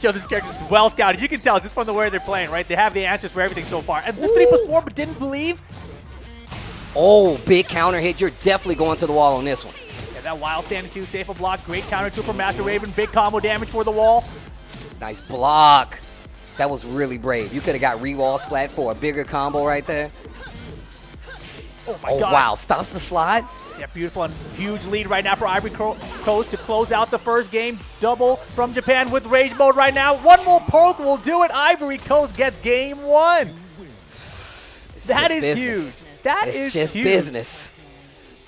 This character is well scouted. You can tell just from the way they're playing, right? They have the answers for everything so far. And the 3+4, but didn't believe. Oh, big counter hit. You're definitely going to the wall on this one. Yeah, that wild standing 2, safe a block. Great counter 2 from Master Raven. Big combo damage for the wall. Nice block. That was really brave. You could have got re-wall splat for a bigger combo right there. Oh, my God. Wow. Stops the slide. Yeah, beautiful and huge lead right now for Ivory Coast to close out the first game. Double from Japan with rage mode right now. One more poke will do it. Ivory Coast gets game 1. That is huge. That is just huge. Business.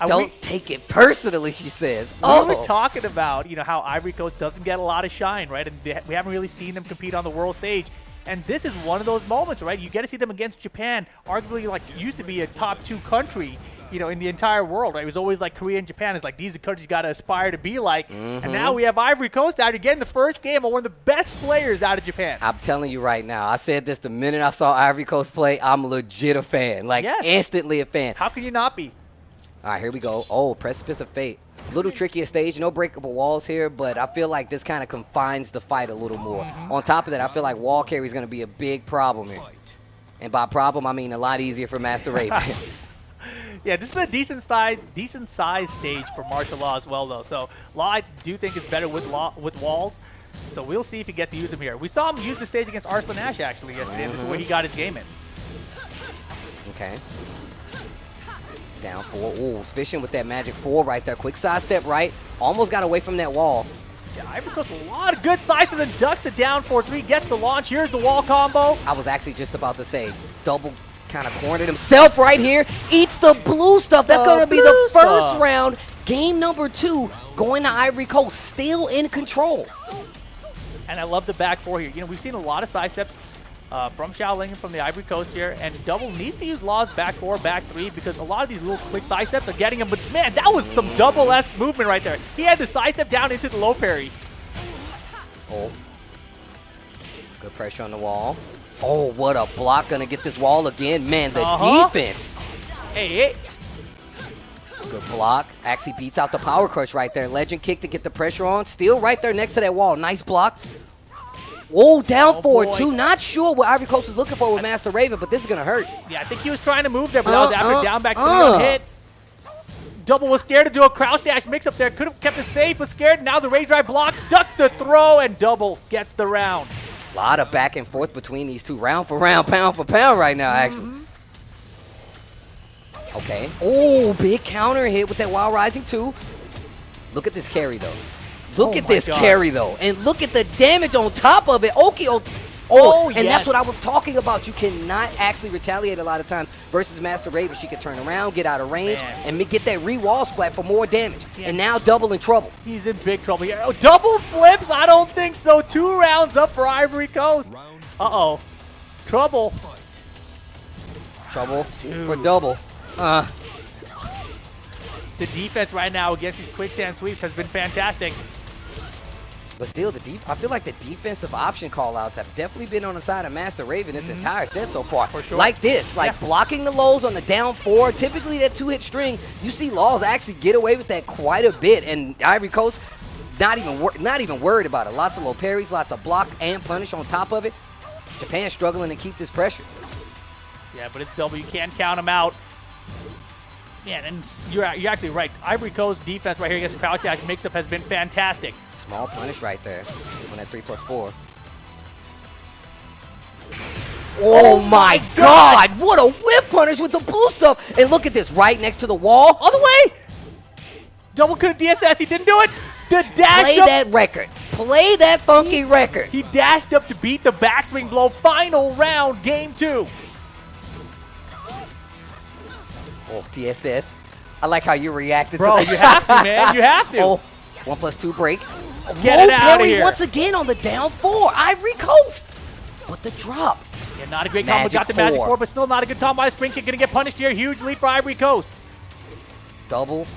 Don't take it personally, she says. We were talking about, how Ivory Coast doesn't get a lot of shine, right? And we haven't really seen them compete on the world stage. And this is one of those moments, right? You get to see them against Japan, arguably used to be a top 2 country, in the entire world, right? It was always like Korea and Japan. It's like, these are the countries you got to aspire to be like. And now we have Ivory Coast out again, the first game of one of the best players out of Japan. I'm telling you right now, I said this the minute I saw Ivory Coast play, I'm legit a fan. Instantly a fan. How can you not be? All right, here we go. Oh, Precipice of Fate. A little trickier stage. No breakable walls here, but I feel like this kind of confines the fight a little more. On top of that, I feel like wall carry is going to be a big problem here. And by problem, I mean a lot easier for Master Raven. Yeah, this is a decent size stage for martial law as well, though. So law, I do think, is better with walls. So we'll see if he gets to use them here. We saw him use the stage against Arslan Ash actually yesterday. This is where he got his game in. Okay. Down 4. Ooh, fishing with that magic 4 right there. Quick side step right. Almost got away from that wall. Yeah, Ivory Coast a lot of good sides and then ducks the down 4-3. Gets the launch. Here's the wall combo. I was actually just about to say double. Kind of cornered himself right here. Eats the blue stuff. That's going to be the first round. Game number 2 going to Ivory Coast. Still in control. And I love the back 4 here. We've seen a lot of side steps from Xiaoling and from the Ivory Coast here. And Double needs to use Law's back 4, back 3 because a lot of these little quick side steps are getting him. But man, that was some Double-esque movement right there. He had the side step down into the low parry. Oh. Good pressure on the wall. Oh, what a block. Gonna get this wall again. Man, the defense. Hey. Good block. Actually beats out the power crush right there. Legend kick to get the pressure on. Still right there next to that wall. Nice block. Oh, down 4-2. Not sure what Ivory Coast is looking for with Master Raven, but this is gonna hurt. Yeah, I think he was trying to move there, but that was after down back 3 on hit. Double was scared to do a crouch dash mix up there. Could have kept it safe, but scared. Now the rage drive block. Ducks the throw, and Double gets the round. A lot of back and forth between these two, round for round, pound for pound right now, actually. Okay. Oh, big counter hit with that Wild Rising 2. Look at this carry, though. Look at this carry, though. And look at the damage on top of it. And that's what I was talking about. You cannot actually retaliate a lot of times versus Master Raven. She can turn around, get out of range, and get that re-wall splat for more damage. And now Double in trouble. He's in big trouble here. Oh, double flips? I don't think so. 2 rounds up for Ivory Coast. Uh-oh. Trouble. Trouble for Double. The defense right now against these quicksand sweeps has been fantastic. But still, I feel like the defensive option callouts have definitely been on the side of Master Raven this entire set so far. For sure. Like this, blocking the lows on the down 4. Typically, that 2-hit string, you see Laws actually get away with that quite a bit. And Ivory Coast, not even worried about it. Lots of low parries, lots of block and punish on top of it. Japan struggling to keep this pressure. Yeah, but it's Double. You can't count him out. Man, and you're actually right. Ivory Coast defense right here against the crouch dash mix-up has been fantastic. Small punish right there on that 3+4. Oh my God! What a whip punish with the blue stuff! And look at this, right next to the wall. All the way! Double could DSS, he didn't do it! The dash Play that record. Play that funky record. He dashed up to beat the backswing blow. Final round, game 2. Oh, DSS. I like how you reacted to that. You have to, man. You have to. Oh, 1+2 break. Get it out of here. Once again on the down 4. Ivory Coast. But the drop. Yeah, not a great combo. Got the magic 4, but still not a good combo. Spring kick going to get punished here. Huge lead for Ivory Coast. Double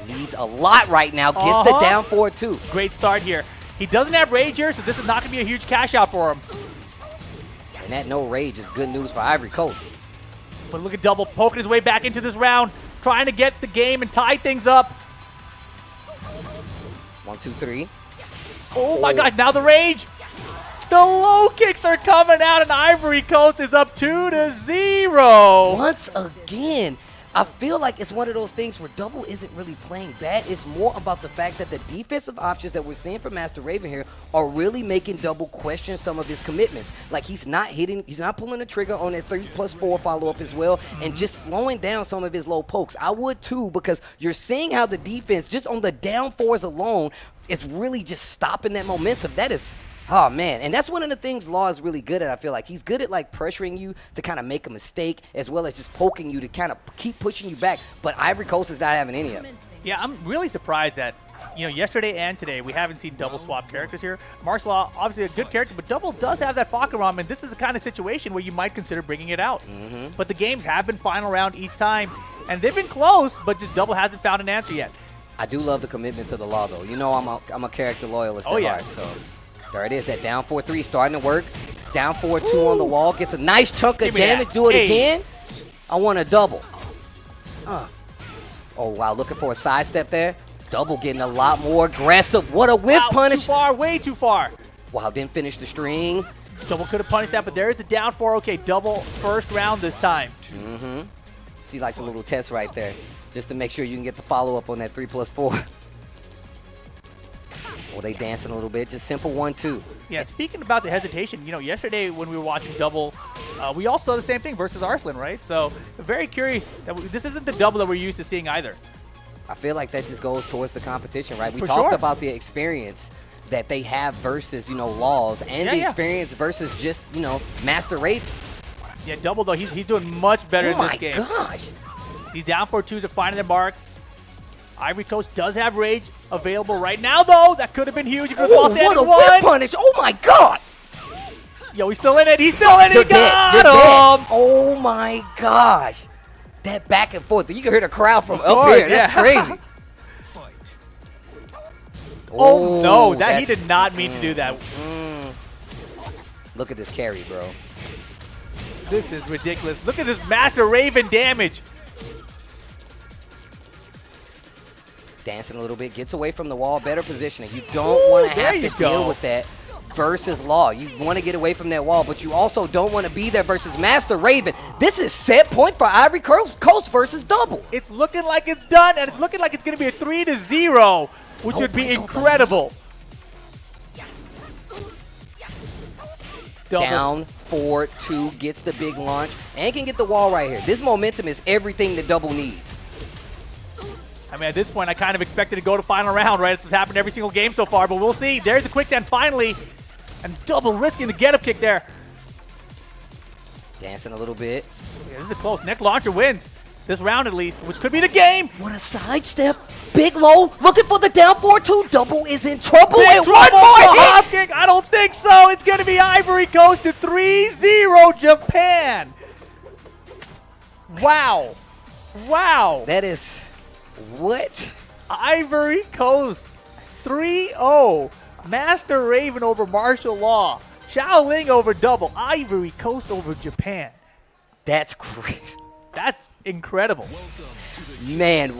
leads a lot right now. Gets the down 4 too. Great start here. He doesn't have rage here, so this is not going to be a huge cash out for him. And that no rage is good news for Ivory Coast. But look at Double poking his way back into this round, trying to get the game and tie things up. 1, 2, 3. Oh my gosh, now the rage. The low kicks are coming out, and Ivory Coast is up 2-0. Once again, I feel like it's one of those things where Double isn't really playing bad. It's more about the fact that the defensive options that we're seeing from Master Raven here are really making Double question some of his commitments. Like he's not pulling the trigger on that 3+4 follow-up as well, and just slowing down some of his low pokes. I would too, because you're seeing how the defense, just on the down fours alone, is really just stopping that momentum. That is... Oh, man. And that's one of the things Law is really good at, I feel like. He's good at, like, pressuring you to kind of make a mistake, as well as just poking you to kind of keep pushing you back. But Ivory Coast is not having any of it. Yeah, I'm really surprised that, yesterday and today, we haven't seen Double swap characters here. Martial Law, obviously a good character, but Double does have that Fakaram, and this is the kind of situation where you might consider bringing it out. But the games have been final round each time, and they've been close, but just Double hasn't found an answer yet. I do love the commitment to the Law, though. You know I'm a character loyalist at heart, so... There it is, that down 4-3 starting to work. Down 4-2 on the wall. Gets a nice chunk of damage. Do it again. I want a double. Oh, wow. Looking for a sidestep there. Double getting a lot more aggressive. What a whip punish. Too far. Way too far. Wow, didn't finish the string. Double could have punished that, but there's the down 4. Okay, Double first round this time. See, like the little test right there. Just to make sure you can get the follow-up on that 3+4. Well, they dancing a little bit. Just simple 1-2. Yeah, speaking about the hesitation, yesterday when we were watching Double, we all saw the same thing versus Arslan, right? So, very curious. This isn't the Double that we're used to seeing either. I feel like that just goes towards the competition, right? We talked about the experience that they have versus, Laws, and the experience versus just, Master Raven. Yeah, Double, though, he's doing much better in this game. Oh, my gosh. These down 4-2s are finding their mark. Ivory Coast does have Rage available right now, though. That could have been huge. He could have lost that what a whip punish. Oh, my God. Yo, he's still in it. He's still in it. He got him. Oh, my gosh. That back and forth. You can hear the crowd from up here. That's crazy. Oh, no. He did not mean to do that. Look at this carry, bro. This is ridiculous. Look at this Master Raven damage. Dancing a little bit, gets away from the wall, better positioning. You don't want to have to deal with that versus Law. You want to get away from that wall, but you also don't want to be there versus Master Raven. This is set point for Ivory Coast versus Double. It's looking like it's done, and it's looking like it's going to be a 3-0, which would be incredible. Double. Down 4-2, gets the big launch, and can get the wall right here. This momentum is everything that Double needs. I mean, at this point, I kind of expected to go to final round, right? It's happened every single game so far, but we'll see. There's the quicksand finally, and Double risking the get-up kick there. Dancing a little bit. Yeah, this is close. Next launcher wins. This round at least, which could be the game. What a sidestep. Big low, looking for the down 4-2. Double is in trouble. Big One more hop kick. I don't think so. It's going to be Ivory Coast to 3-0 Japan. Wow. Wow. That is... What? Ivory Coast 3-0. Master Raven over Martial Law. Shaoling over Double. Ivory Coast over Japan. That's crazy. That's incredible. Man,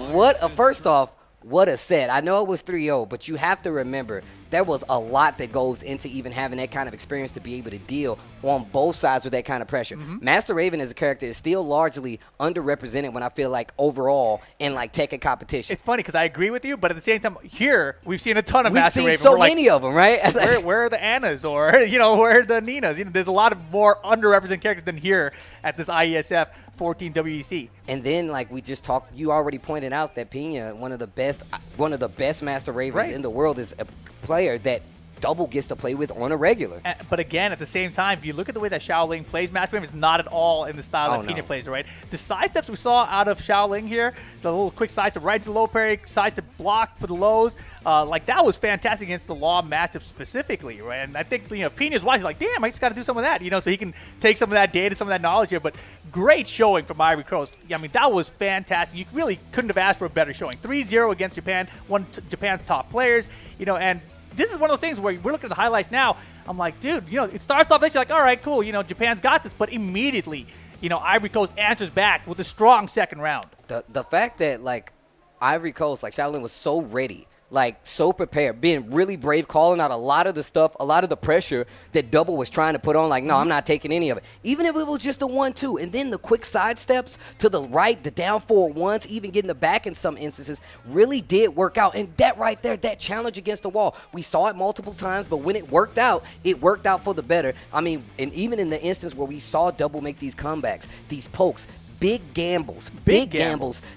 first off, what a set. I know it was 3-0, but you have to remember there was a lot that goes into even having that kind of experience to be able to deal on both sides with that kind of pressure. Master Raven as a character is still largely underrepresented when I feel like overall in like Tekken competition. It's funny because I agree with you, but at the same time, here we've seen a ton of Master Raven. We've seen so many of them, right? Where are the Annas or where are the Ninas? There's a lot of more underrepresented characters than here at this IESF 14 WEC. And then like we just talked, you already pointed out that Pena, one of the best Master Ravens in the world, is a player that Double gets to play with on a regular. But again, at the same time, if you look at the way that Shaoling plays, Master Raven is not at all in the style that Pena plays, right? The side steps we saw out of Shaoling here, the little quick side step right to the low parry, side step block for the lows, like that was fantastic against the Law matchup specifically, right? And I think Pena's wise. He's like, damn, I just got to do some of that, so he can take some of that data, some of that knowledge here. But great showing from Ivory Coast. I mean, that was fantastic. You really couldn't have asked for a better showing. 3-0 against Japan, one of Japan's top players, and this is one of those things where we're looking at the highlights now. I'm like, dude, it starts off, you're like, all right, cool, Japan's got this, but immediately, Ivory Coast answers back with a strong second round. The fact that, like, Ivory Coast, like, Shaolin was so ready like so prepared, being really brave, calling out a lot of the stuff, a lot of the pressure that Double was trying to put on. Like, no, I'm not taking any of it. Even if it was just a 1-2, and then the quick side steps to the right, the down forward ones, even getting the back in some instances, really did work out. And that right there, that challenge against the wall, we saw it multiple times, but when it worked out for the better. I mean, and even in the instance where we saw Double make these comebacks, these pokes, big gambles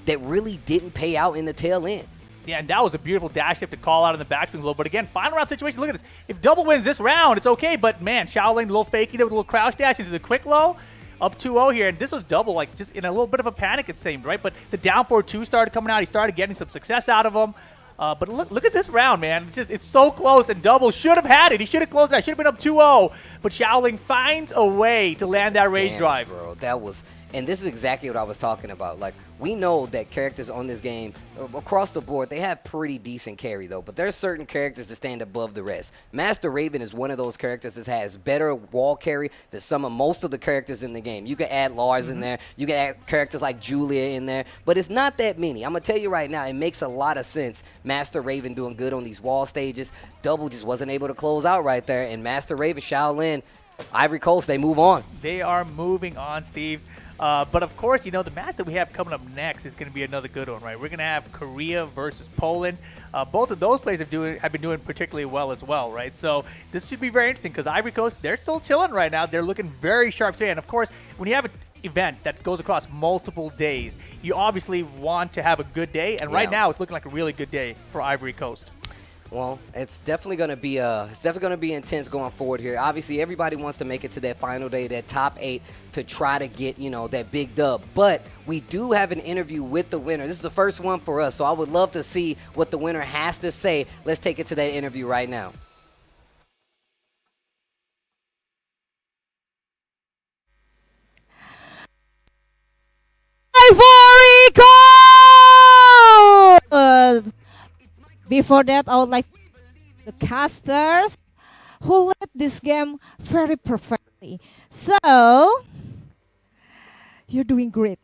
that really didn't pay out in the tail end. Yeah, and that was a beautiful dash tip to call out in the backswing low. But again, final round situation, look at this. If Double wins this round, it's okay. But man, Shaolin, a little fakey there with a little crouch dash into the quick low. Up 2-0 here. And this was Double, like, just in a little bit of a panic, it seemed, right? But the down 4-2 started coming out. He started getting some success out of him. But look at this round, man. It's so close, and Double should have had it. He should have closed that. Should have been up 2-0. But Shaolin finds a way to land that rage drive. Bro, that was... And this is exactly what I was talking about. Like, we know that characters on this game, across the board, they have pretty decent carry, though. But there's certain characters that stand above the rest. Master Raven is one of those characters that has better wall carry than most of the characters in the game. You can add Lars in there. You can add characters like Julia in there. But it's not that many. I'm going to tell you right now, it makes a lot of sense. Master Raven doing good on these wall stages. Double just wasn't able to close out right there. And Master Raven, Shaolin, Ivory Coast, they move on. They are moving on, Steve. But of course, you know, the match that we have coming up next is going to be another good one, right? We're going to have Korea versus Poland. Both of those players have been doing particularly well as well, right? So this should be very interesting because Ivory Coast, they're still chilling right now. They're looking very sharp today. And of course, when you have an event that goes across multiple days, you obviously want to have a good day. And right now, it's looking like a really good day for Ivory Coast. Well, it's definitely going to be intense going forward here. Obviously, everybody wants to make it to that final day, that top 8, to try to get, you know, that big dub. But we do have an interview with the winner. This is the first one for us, so I would love to see what the winner has to say. Let's take it to that interview right now. Ivory Coast! Before that, I would like the casters who led this game very perfectly. So, you're doing great.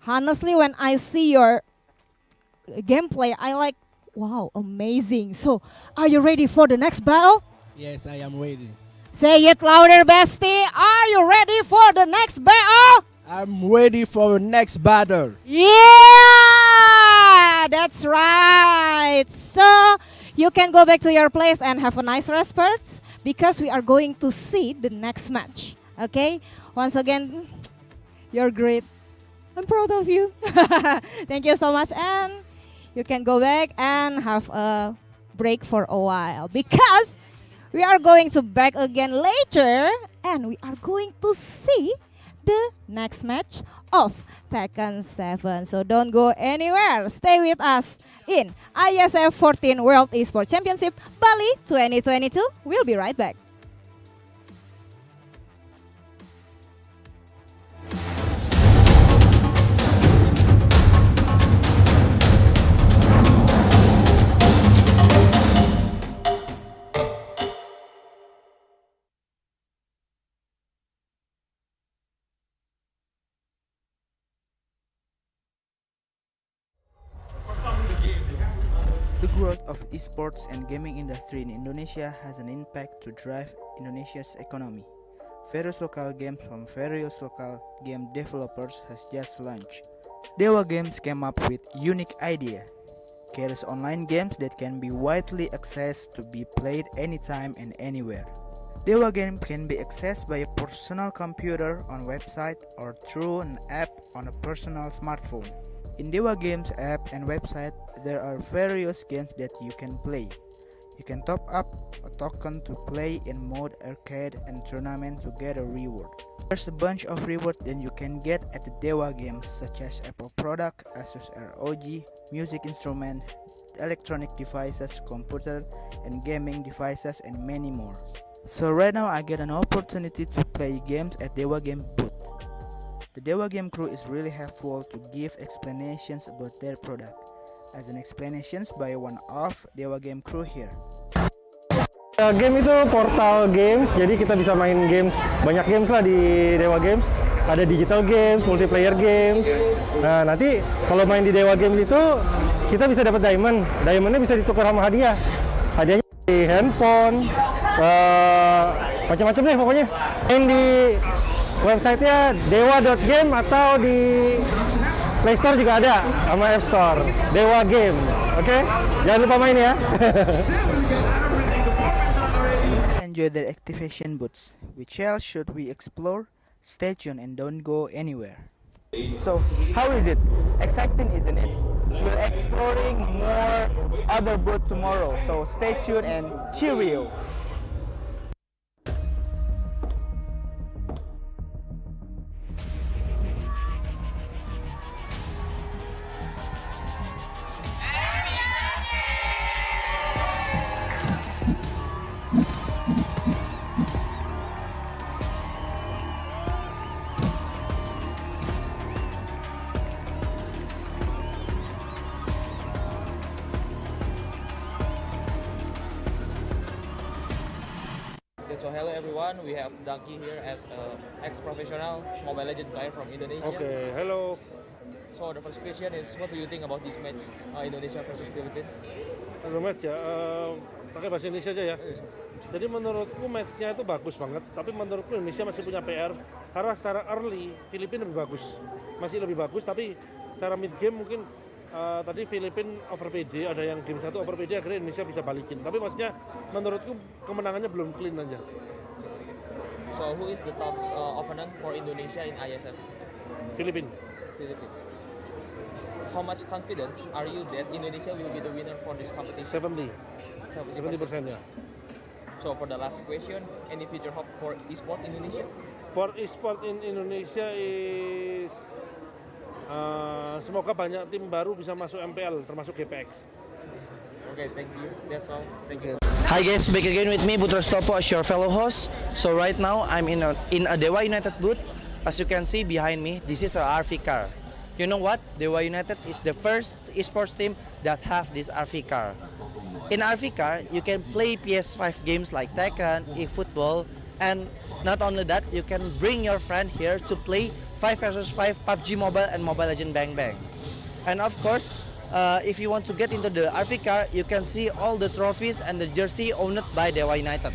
Honestly, when I see your gameplay, I like, wow, amazing. So, are you ready for the next battle? Yes, I am ready. Say it louder, bestie. Are you ready for the next battle? I'm ready for the next battle. Yeah, that's right. So you can go back to your place and have a nice rest because we are going to see the next match. Okay? Once again, you're great. I'm proud of you. Thank you so much. And you can go back and have a break for a while because we are going to back again later and we are going to see the next match of Tekken 7. So don't go anywhere. Stay with us in IESF 14 World Esports Championship Bali 2022. We'll be right back. The growth of esports and gaming industry in Indonesia has an impact to drive Indonesia's economy. Various local games from various local game developers has just launched. Dewa Games came up with unique idea. Carries online games that can be widely accessed to be played anytime and anywhere. Dewa Game can be accessed by a personal computer on website or through an app on a personal smartphone. In Dewa Games app and website, there are various games that you can play. You can top up a token to play in mode arcade and tournament to get a reward. There's a bunch of rewards that you can get at the Dewa Games such as Apple product, Asus ROG, music instrument, electronic devices, computer and gaming devices and many more. So right now I get an opportunity to play games at Dewa Game booth. The Dewa Game crew is really helpful to give explanations about their product. As an explanations by one of Dewa Game crew here. Game itu portal games, jadi kita bisa main games, banyak games lah di Dewa Games. ada digital games, multiplayer games. Nah, nanti kalau main di Dewa Games itu kita bisa dapat diamond. Diamondnya bisa ditukar sama hadiah. Hadiahnya di handphone, macam-macam deh pokoknya. Main di websitenya dewa.game atau di Play Store juga ada sama App Store. Dewa Game, oke? Jangan lupa main ya. Enjoy their activation booths. Which else should we explore? Stay tuned and don't go anywhere. So, how is it? Exciting, isn't it? We're exploring more other booths tomorrow, so stay tuned and cheerio! So hello everyone, we have Ducky here as an ex-professional Mobile Legends player from Indonesia. Oke, hello. So the first question is, what do you think about this match, Indonesia versus Philippines? Sebelum match ya, pakai bahasa Indonesia aja ya. Jadi menurutku matchnya itu bagus banget, tapi menurutku Indonesia masih punya PR karena secara early Filipina lebih bagus, masih lebih bagus, tapi secara mid game mungkin tadi Filipina over PD, ada yang game 1 over PD, akhirnya Indonesia bisa balikin. Tapi maksudnya menurutku kemenangannya belum clean aja. So who is the top opponent for Indonesia in IESF? Filipina. How much confidence are you that Indonesia will be the winner for this competition? 70% ya. So for the last question, any future hope for Esports Indonesia? For Esports in Indonesia is semoga banyak tim baru bisa masuk MPL, termasuk GPX. Okay, thank you. That's all. Thank you. Hi guys, back again with me, Putra Stopo, as your fellow host. So right now, I'm in a Dewa United booth. As you can see behind me, this is a RV car. You know what? Dewa United is the first esports team that have this RV car. In RV car, you can play PS5 games like Tekken, eFootball, and not only that, you can bring your friend here to play 5 vs 5 PUBG Mobile and Mobile Legends Bang Bang. And of course, if you want to get into the RV car, you can see all the trophies and the jersey owned by Dewa United.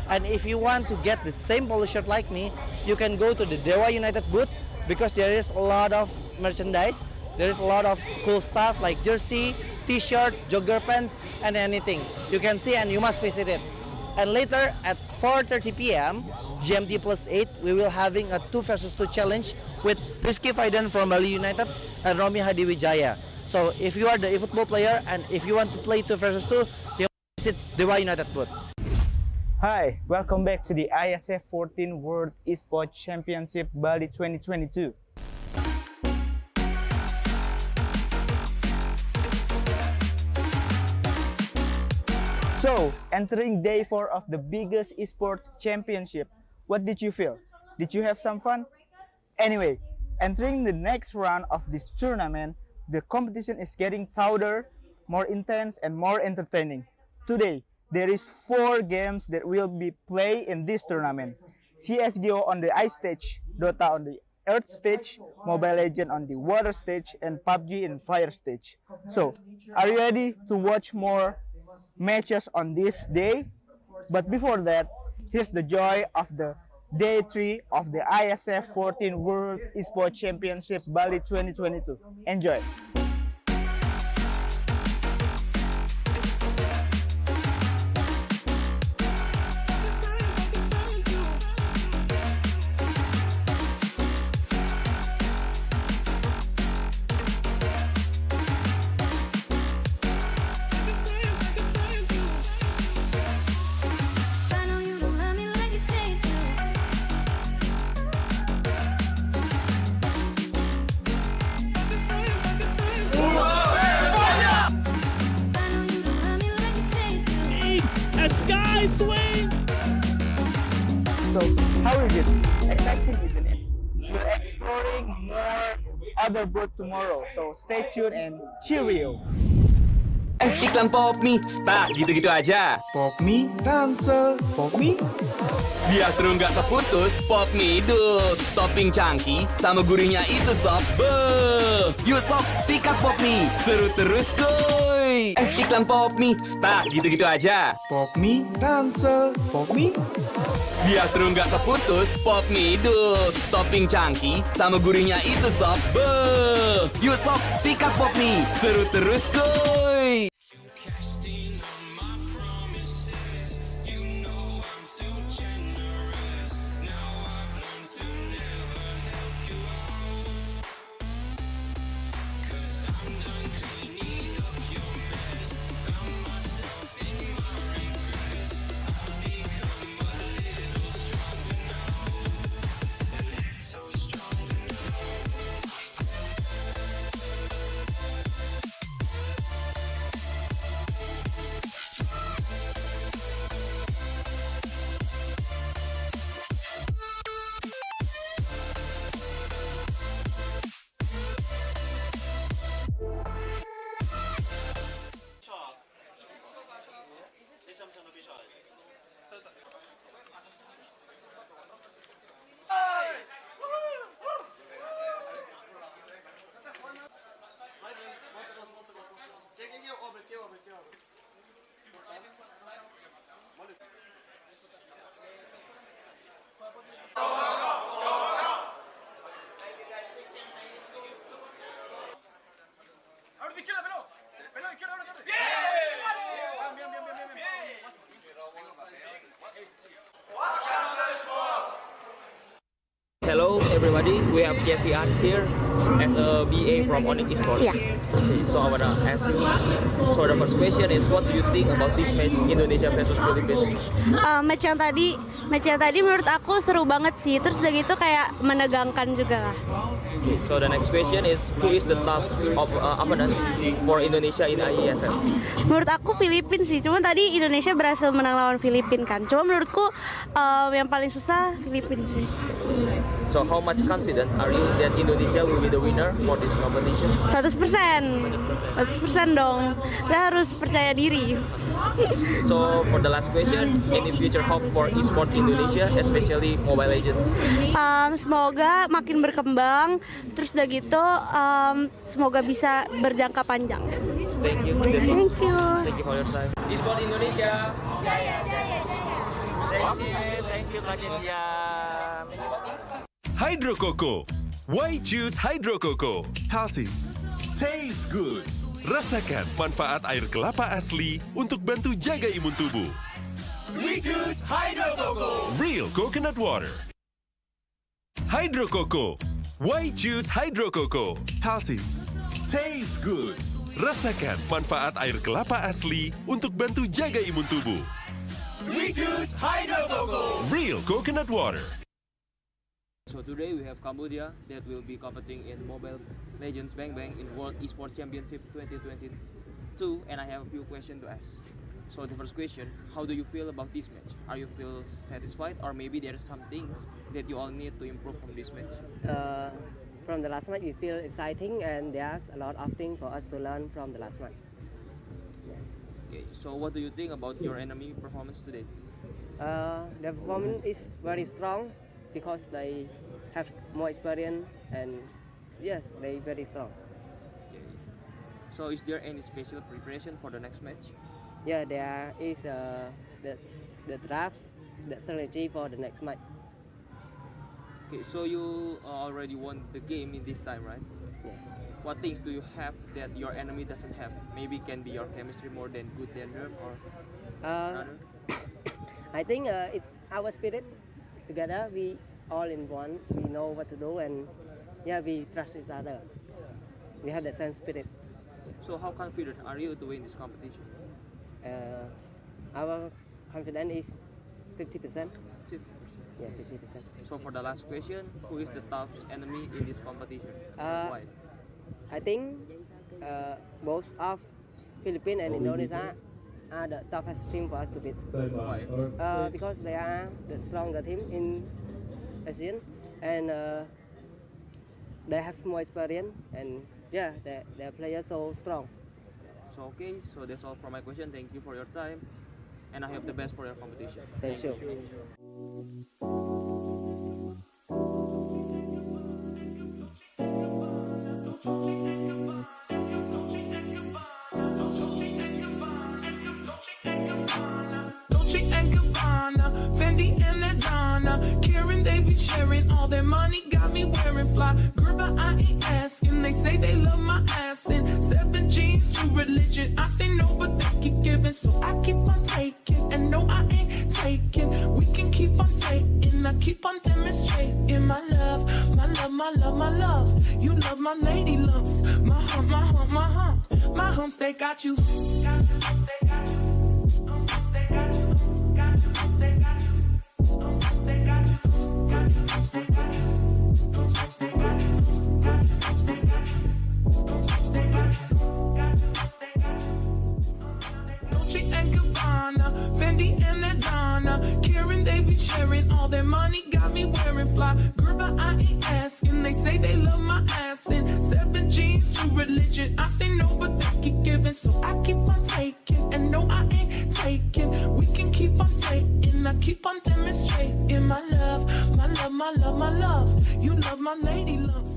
And if you want to get the same polo shirt like me, you can go to the Dewa United booth because there is a lot of merchandise. There is a lot of cool stuff like jersey, t-shirt, jogger pants, and anything. You can see and you must visit it. And later at 4:30 p.m. GMT +8, we will having a 2 vs 2 challenge with Rizky Faidan from Bali United and Romi Hadiwijaya. So if you are the eFootball player and if you want to play 2 vs 2, you visit Dewa United booth. Hi, welcome back to the IESF 14 World Esports Championship Bali 2022. So, entering day 4 of the biggest esports championship, what did you feel? Did you have some fun? Anyway, entering the next round of this tournament, the competition is getting louder, more intense, and more entertaining. Today, there is 4 games that will be played in this tournament. CSGO on the ice stage, Dota on the earth stage, Mobile Legends on the water stage, and PUBG in fire stage. So, are you ready to watch more matches on this day? But before that, here's the joy of the day 3 of the IESF 14 World Esports Championship Bali 2022. Enjoy! So, how is it? Exciting, isn't it? We're exploring more other booths tomorrow, so stay tuned and cheerio! Iklan Popmi, stuck gitu-gitu aja. Popmi, ransel, Popmi. Biar seru nggak terputus, Popmi dus. Topping cangki sama gurihnya itu sob. Beuh. Yuk sob, sikat Popmi. Seru terus kuy. Iklan Popmi, stuck gitu-gitu aja. Popmi, ransel, Popmi. Biar seru nggak terputus, Popmi dus. Topping cangki sama gurihnya itu sob. Beuh. Yuk sob, sikat Popmi. Seru terus kuy. Hello everybody, we have Jesse An here as a BA from Onyx Esports. Yeah. So I wanna ask you, so the first question is what do you think about this match Indonesia versus Philippines? Match yang tadi menurut aku seru banget sih. Terus udah gitu kayak menegangkan juga lah. Okay, so the next question is who is the top opponent for Indonesia in IESF? Menurut aku Filipina sih. Cuma tadi Indonesia berhasil menang lawan Filipina kan. Cuma menurutku yang paling susah Filipina sih. So how much confident are you that Indonesia will be the winner for this competition? 100%. 100% dong. Kita harus percaya diri. So for the last question, any future hope for esports Indonesia, especially Mobile Legends? Semoga makin berkembang. Terus udah gitu semoga bisa berjangka panjang. Thank you. Thank you. Thank you for your time. Esports Indonesia. Jaya, jaya, jaya. Thank you, Kak Kezia. Hydro Coco. Why choose Hydro Coco? Healthy. Taste good. Rasakan manfaat air kelapa asli untuk bantu jaga imun tubuh. We choose Hydro Coco. Real coconut water. Hydro Coco. Why choose Hydro Coco? Healthy. Taste good. Rasakan manfaat air kelapa asli untuk bantu jaga imun tubuh. We choose Hydro Coco. Real coconut water. So today we have Cambodia that will be competing in Mobile Legends Bang Bang in World Esports Championship 2022, and I have a few questions to ask. So the first question, how do you feel about this match? Are you feel satisfied, or maybe there are some things that you all need to improve from this match? From the last match, we feel exciting, and there's a lot of things for us to learn from the last match. Okay, so what do you think about your enemy performance today? The performance is very strong because they have more experience, and yes, they very strong. Okay. So is there any special preparation for the next match? Yeah, there is the draft, the strategy for the next match. Okay, so you already won the game in this time, right? Yeah. What things do you have that your enemy doesn't have? Maybe can be your chemistry more than good than them, or another? I think it's our spirit. Together, we all in one. We know what to do, and yeah, we trust each other. We have the same spirit. So how confident are you to win this competition? Our confidence is 50%. 50%. Yeah, 50%. So for the last question, who is the tough enemy in this competition? Why? I think both of Philippines and Indonesia are the toughest team for us to beat. Why? Because they are the stronger team in ASEAN, and they have more experience, and yeah, their players so strong. also okay. So that's all for my question. Thank you for your time, and I hope the best for your competition. Thank you. Dolce and Gabbana, Fendi and Adana, Karen, they be sharing all their money, got me wearing fly. Girl, but I ain't asking. They say they love my ass and 7 G's to religion. I say no, but they keep giving, so I keep on taking. And no, I ain't taking. We can keep on taking. I keep on demonstrating my love, my love, my love, my love. You love my lady lumps, my hump, my hump, my hump, my humps. They got you. They got you. They got you. They got you. They got you. Dolce and Gabbana, Fendi and Adana, Karen, they be sharing all their money, got me wearing fly. Girl, but I ain't asking. They say they love my ass and 7 G's to religion. I say no, but they keep giving, so I keep on taking. And no, I ain't taking. We can keep on taking. I keep on demonstrating my love, my love, my love, my love. You love my lady lumps.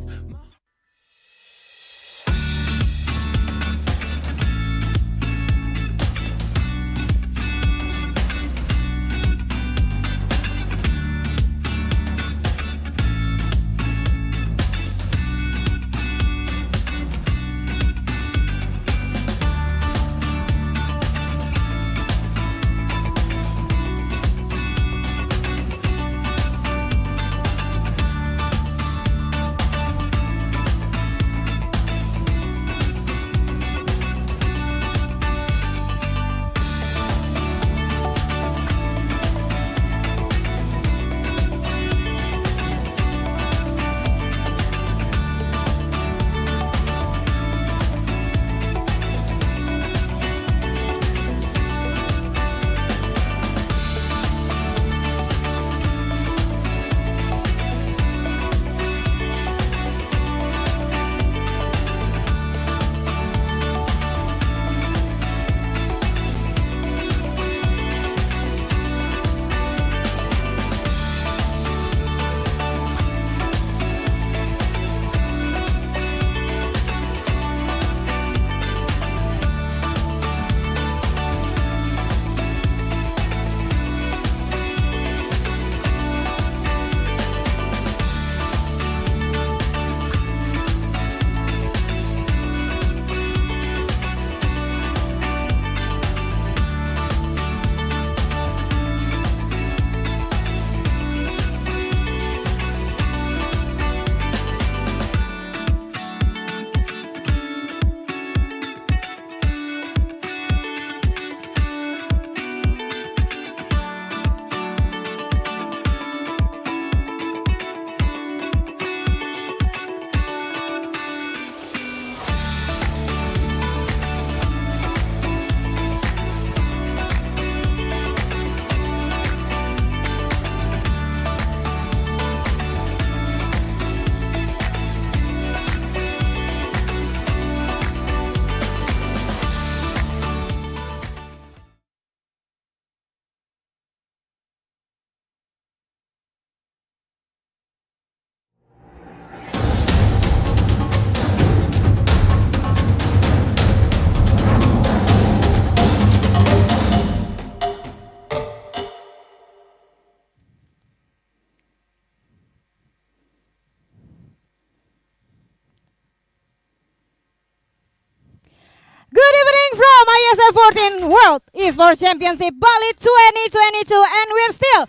Good evening from IESF 14 World Esports Championship Bali 2022, and we're still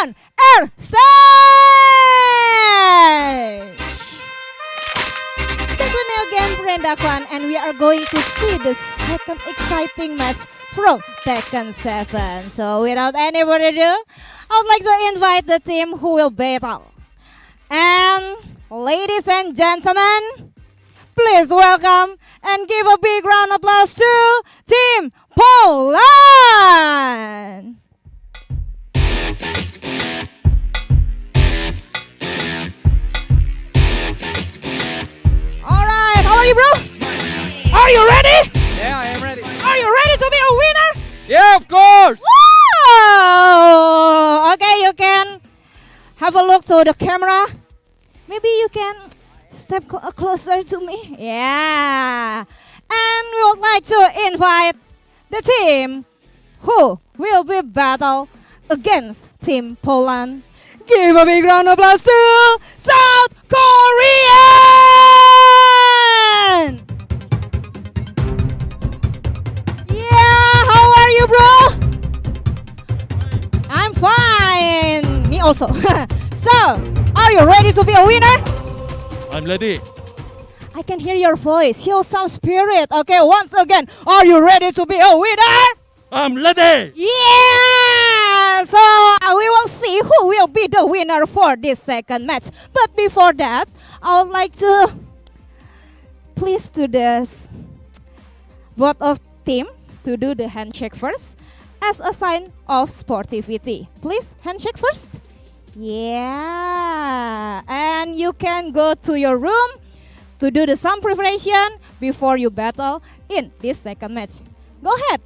on air stage. Back with me again, Brenda Kwan, and we are going to see the second exciting match from Tekken 7. So without any further ado, I would like to invite the team who will battle. And ladies and gentlemen, please welcome and give a big round of applause to Team Poland! Alright, how are you, bro? Are you ready? Yeah, I am ready. Yeah, of course. Wow! Okay, you can have a look to the camera. Maybe you can step closer to me. Yeah. And we would like to invite the team who will be battle against Team Poland. Give a big round of applause to South Korean! Yeah, how are you, bro? I'm fine. Me also. So, are you ready to be a winner? I'm ready. I can hear your voice. Show some spirit. Okay, once again, are you ready to be a winner? I'm ready. Yeah! So we will see who will be the winner for this second match. But before that, I would like to please do this. Both of team to do the handshake first as a sign of sportivity. Please, handshake first. Yeah. And you can go to your room to do the some preparation before you battle in this second match. Go ahead.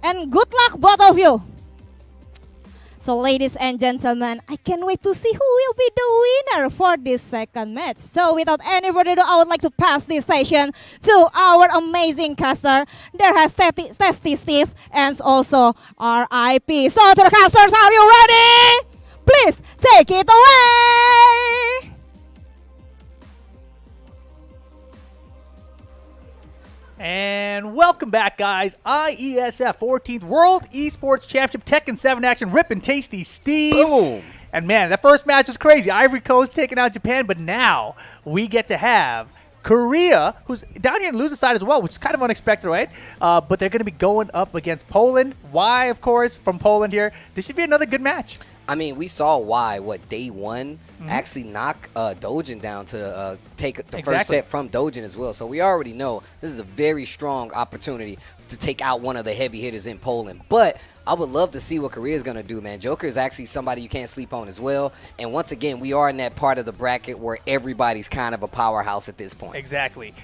And good luck, both of you. So, ladies and gentlemen, I can't wait to see who will be the winner for this second match. So, without any further ado, I would like to pass this session to our amazing caster. There has Testy Steve and also RIP. So, to the casters, are you ready? Please take it away. And welcome back, guys. IESF 14th World Esports Championship Tekken 7 action. Rip and Tasty Steve. Boom. And man, that first match was crazy. Ivory Coast taking out Japan, but now we get to have Korea, who's down here in loser side as well, which is kind of unexpected, right? But they're going to be going up against Poland. Why, of course, from Poland here. This should be another good match. I mean, we saw why, day one, actually knock Dojin down to take the first set from Dojin as well. So we already know this is a very strong opportunity to take out one of the heavy hitters in Poland. But I would love to see what Korea is going to do, man. Joker is actually somebody you can't sleep on as well. And once again, we are in that part of the bracket where everybody's kind of a powerhouse at this point. Exactly.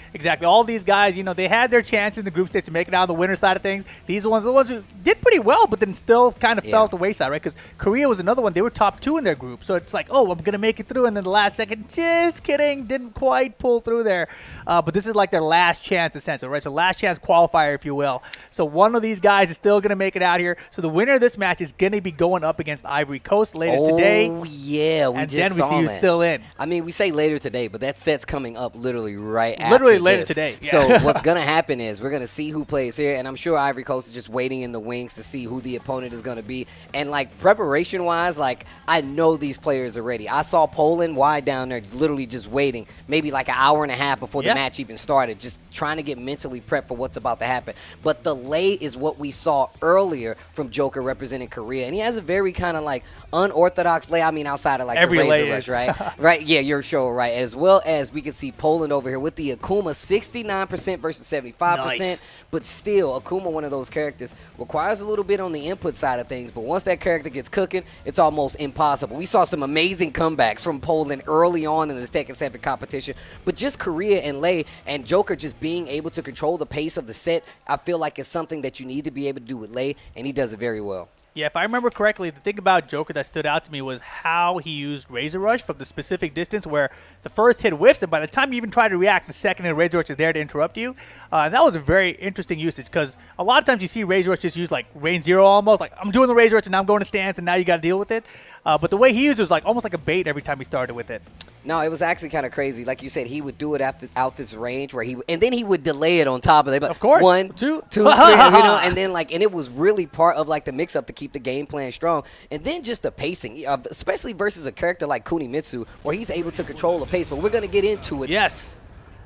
All these guys, they had their chance in the group stage to make it out on the winner side of things. These are the ones who did pretty well, but then still kind of fell at the wayside, right? Because Korea was another one. They were top 2 in their group. So it's like, oh, I'm going to make it through. And then the last second, just kidding, didn't quite pull through there. But this is like their last chance, essentially, right? So last chance qualifier, if you will. So one of these guys is still going to make it out here. So the winner of this match is going to be going up against Ivory Coast later today. Oh, yeah. And then we see who's still in. I mean, we say later today, but that set's coming up literally right after Literally later this. today. Yeah. So what's going to happen is we're going to see who plays here, and I'm sure Ivory Coast is just waiting in the wings to see who the opponent is going to be. And, preparation-wise, I know these players are ready. I saw Poland wide down there literally just waiting, maybe an hour and a half before the match even started, just trying to get mentally prepped for what's about to happen. But the lay is what we saw earlier from Joker representing Korea, and he has a very kind of unorthodox lay. I mean, outside of Every the Razor lay Rush, right? Right, yeah, you're sure, right. As well as we can see Poland over here with the Akuma 69% versus 75%. Nice. But still, Akuma, one of those characters, requires a little bit on the input side of things. But once that character gets cooking, it's almost impossible. We saw some amazing comebacks from Poland early on in this Tekken 7 competition. But just Korea and Lei and Joker just being able to control the pace of the set, I feel like it's something that you need to be able to do with Lei, and he does it very well. Yeah, if I remember correctly, the thing about Joker that stood out to me was how he used Razor Rush from the specific distance where the first hit whiffs, and by the time you even try to react, the second hit Razor Rush is there to interrupt you. And that was a very interesting usage because a lot of times you see Razor Rush just use Rain Zero almost, I'm doing the Razor Rush and now I'm going to stance and now you got to deal with it. But the way he used it was almost like a bait every time he started with it. No, it was actually kind of crazy. Like you said, he would do it out this range where and then he would delay it on top of it. Of course. 1, 2, 3, and then and it was really part of the mix up to keep the game plan strong. And then just the pacing, especially versus a character like Kunimitsu, where he's able to control the pace. But we're gonna get into it. Yes.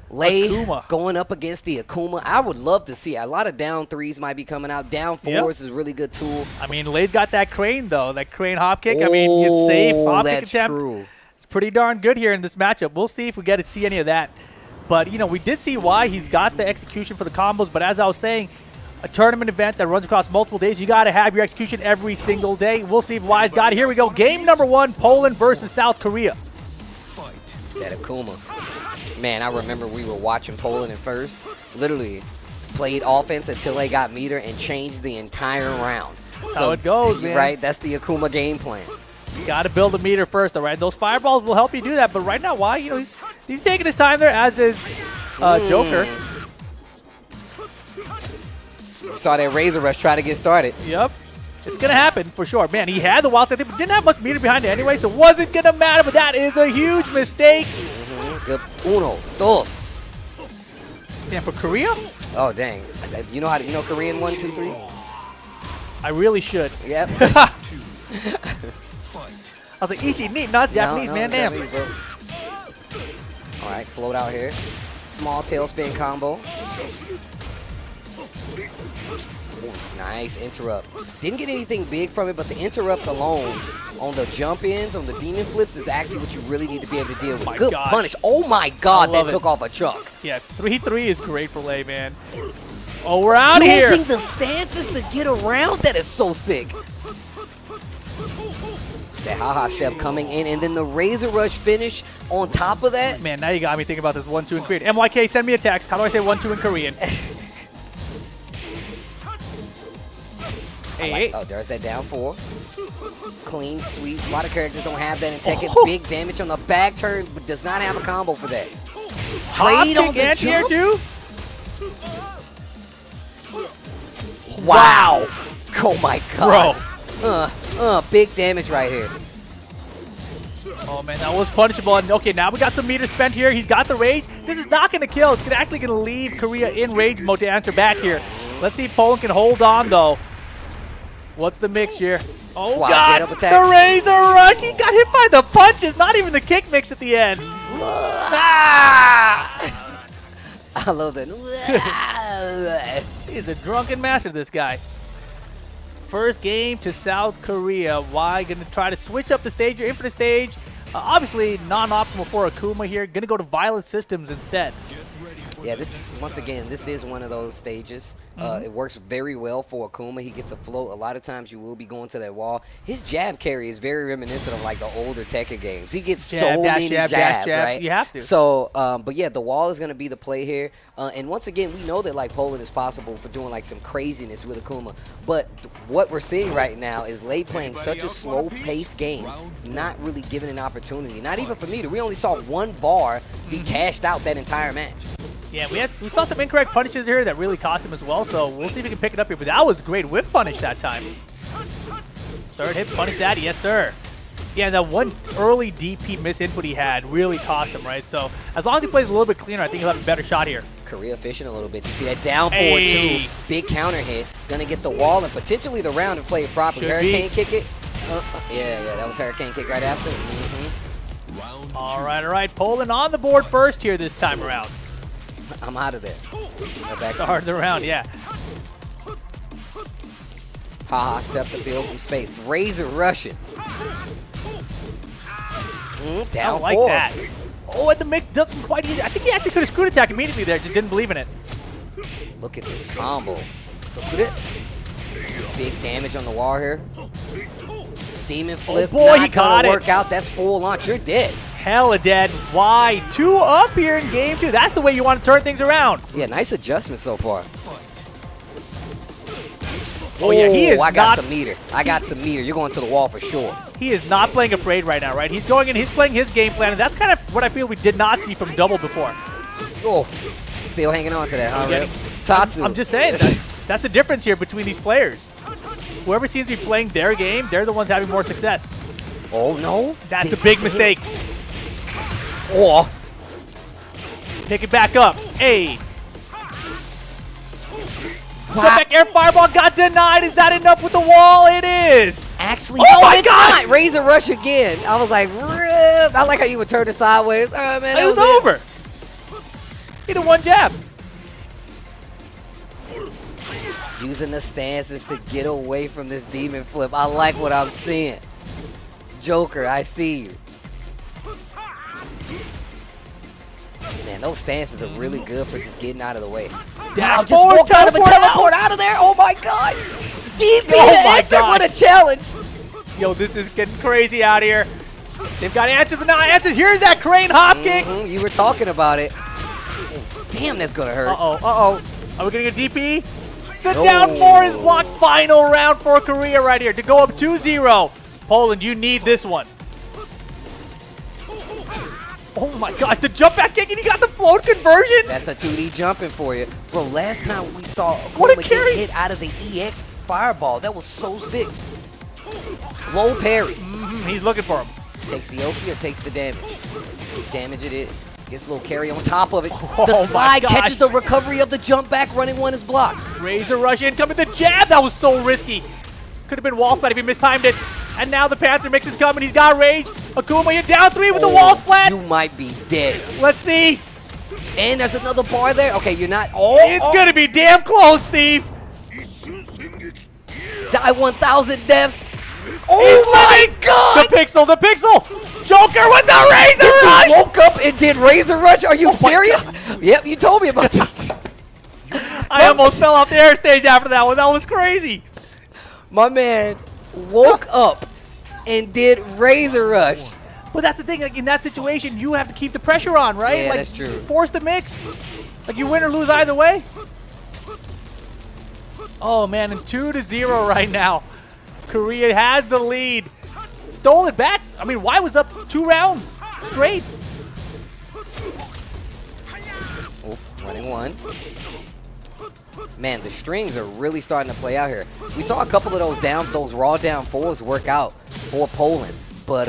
Lei going up against the Akuma. I would love to see it. A lot of down threes might be coming out. Down fours is a really good tool. I mean, Lei's got that crane though, that crane hop kick. I mean, it's safe. Hop kick that's attempt. true. It's pretty darn good here in this matchup. We'll see if we get to see any of that. But, we did see why he's got the execution for the combos. But as I was saying, a tournament event that runs across multiple days, you got to have your execution every single day. We'll see if Y's got it. Here we go. Game number 1, Poland versus South Korea. That Akuma. Man, I remember we were watching Poland at first. Literally played offense until they got meter and changed the entire round. That's how it goes, man. Right, that's the Akuma game plan. You got to build a meter first, all right? Those fireballs will help you do that, but right now, why? You know, he's taking his time there, as is Joker. Saw that Razor Rush try to get started. Yep. It's going to happen for sure. Man, he had the wild side, but didn't have much meter behind it anyway, so it wasn't going to matter, but that is a huge mistake. Good. Uno, dos. Damn, for Korea? Oh, dang. You know Korean 1, 2, 3? I really should. Yep. I was like, Ichi, neat, not Japanese, man, damn. All right, float out here. Small tailspin combo. Ooh, nice interrupt. Didn't get anything big from it, but the interrupt alone on the jump ins, on the demon flips, is actually what you really need to be able to deal with. Good punish. Oh my God, that took off a chunk. Yeah, 3-3 is great for Lei, man. Oh, we're out of here. Using the stances to get around, that is so sick. That haha step coming in, and then the Razor Rush finish on top of that. Man, now you got me thinking about this 1-2 in Korean. MYK, send me a text. How do I say 1-2 in Korean? Hey. Oh, there's that down 4. Clean sweep. A lot of characters don't have that in Tekken. Big damage on the back turn, but does not have a combo for that. Trade on the jump. Too? Wow. Oh my God. Bro. Big damage right here. Oh man, that was punishable. And okay, now we got some meter spent here. He's got the rage. This is not going to kill. It's actually going to leave Korea in rage mode to answer back here. Let's see if Poland can hold on though. What's the mix here? Oh God, the Razor Rush. He got hit by the punches, not even the kick mix at the end. I love that. He's a drunken master, this guy. First game to South Korea. Why? Going to try to switch up the stage here, infinite stage. Obviously, non-optimal for Akuma here. Going to go to Violent Systems instead. Yeah, this is one of those stages. It works very well for Akuma. He gets a float. A lot of times you will be going to that wall. His jab carry is very reminiscent of like the older Tekken games. He gets so many jabs, right? You have to. So, but yeah, the wall is going to be the play here. And once again, we know that like Poland is possible for doing like some craziness with Akuma. But what we're seeing right now is Lei playing such a slow-paced game, not really given an opportunity. Not even for me. We only saw one bar be cashed out that entire match. Yeah, we saw some incorrect punishes here that really cost him as well, so we'll see if we can pick it up here. But that was great whiff punish that time. Third hit, punish that, yes sir. Yeah, that one early DP misinput he had really cost him, right? So as long as he plays a little bit cleaner, I think he'll have a better shot here. Korea fishing a little bit. You see that down forward too. Big counter hit. Gonna get the wall and potentially the round and play it properly. Hurricane kick it. Yeah, that was Hurricane kick right after. All right. Poland on the board first here this time around. I'm out of there. Start the round, yeah. Haha, step to fill some space. Razor rushing. Down I like 4. that. Oh, and the mix doesn't quite easy. I think he actually could have screwed attack immediately there. Just didn't believe in it. Look at this combo. So this. Big damage on the wall here. Demon flip. Oh boy, not he got gonna it. work out. That's full launch. You're dead. Hella dead. Why? 2 up here in game 2. That's the way you want to turn things around. Yeah, nice adjustment so far. Oh yeah, he is I got some meter. You're going to the wall for sure. He is not playing afraid right now, right? He's going in, he's playing his game plan, and that's kind of what I feel we did not see from Double before. Oh, still hanging on to that, huh, Rip? Tatsu. I'm just saying, that's the difference here between these players. Whoever seems to be playing their game, they're the ones having more success. Oh, no. That's a big mistake. Oh. Pick it back up. Hey. Back air fireball got denied. Is that enough with the wall? It is. Actually, oh no, my it's God. not. Razor rush again. I was like, Rip. I like how you would turn it sideways. Man, it was over. He did one jab. Using the stances to get away from this demon flip. I like what I'm seeing. Joker, I see you. Man, those stances are really good for just getting out of the way. Dash just walked out of a teleport out of there. Oh my God. DP answer, what a challenge. Yo, this is getting crazy out here. They've got answers and not answers. Here's that crane hop kick. You were talking about it. Oh, damn, that's going to hurt. Uh-oh. Are we getting a DP? The down 4 is blocked. Final round for Korea right here to go up 2-0. Poland, you need this one. Oh my god, the jump back kick and he got the float conversion. That's the 2D jumping for you. Bro, last time we saw What a Akuma carry. get hit out of the EX fireball. That was so sick. Low parry. He's looking for him. Takes the Oki or takes the damage. Damage it is. Gets a little carry on top of it. Oh The my slide gosh. catches the recovery of the jump back. Running one is blocked. Razor rush incoming. The jab, that was so risky. Could have been wall splat if he mistimed it. And now the Panther mix is coming. He's got rage. Akuma, you're down 3 with the wall splat. You might be dead. Let's see. And there's another bar there. Okay, you're not. Oh, It's gonna be damn close, Steve. Die 1,000 deaths. Oh my god! The pixel. Joker with the Razor This rush. dude woke up and did Razor Rush. Are you serious? Yep, you told me about this. I almost fell off the air stage after that one. That was crazy. My man woke up and did Razor Rush. But that's the thing, like in that situation, you have to keep the pressure on, right? Yeah, like, that's true. Force the mix. Like you win or lose either way. Oh man, and 2-0 right now. Korea has the lead. Stole it back. I mean, Y was up 2 rounds straight. Oof, running one. Man, the strings are really starting to play out here. We saw a couple of those raw down 4s work out for Poland, but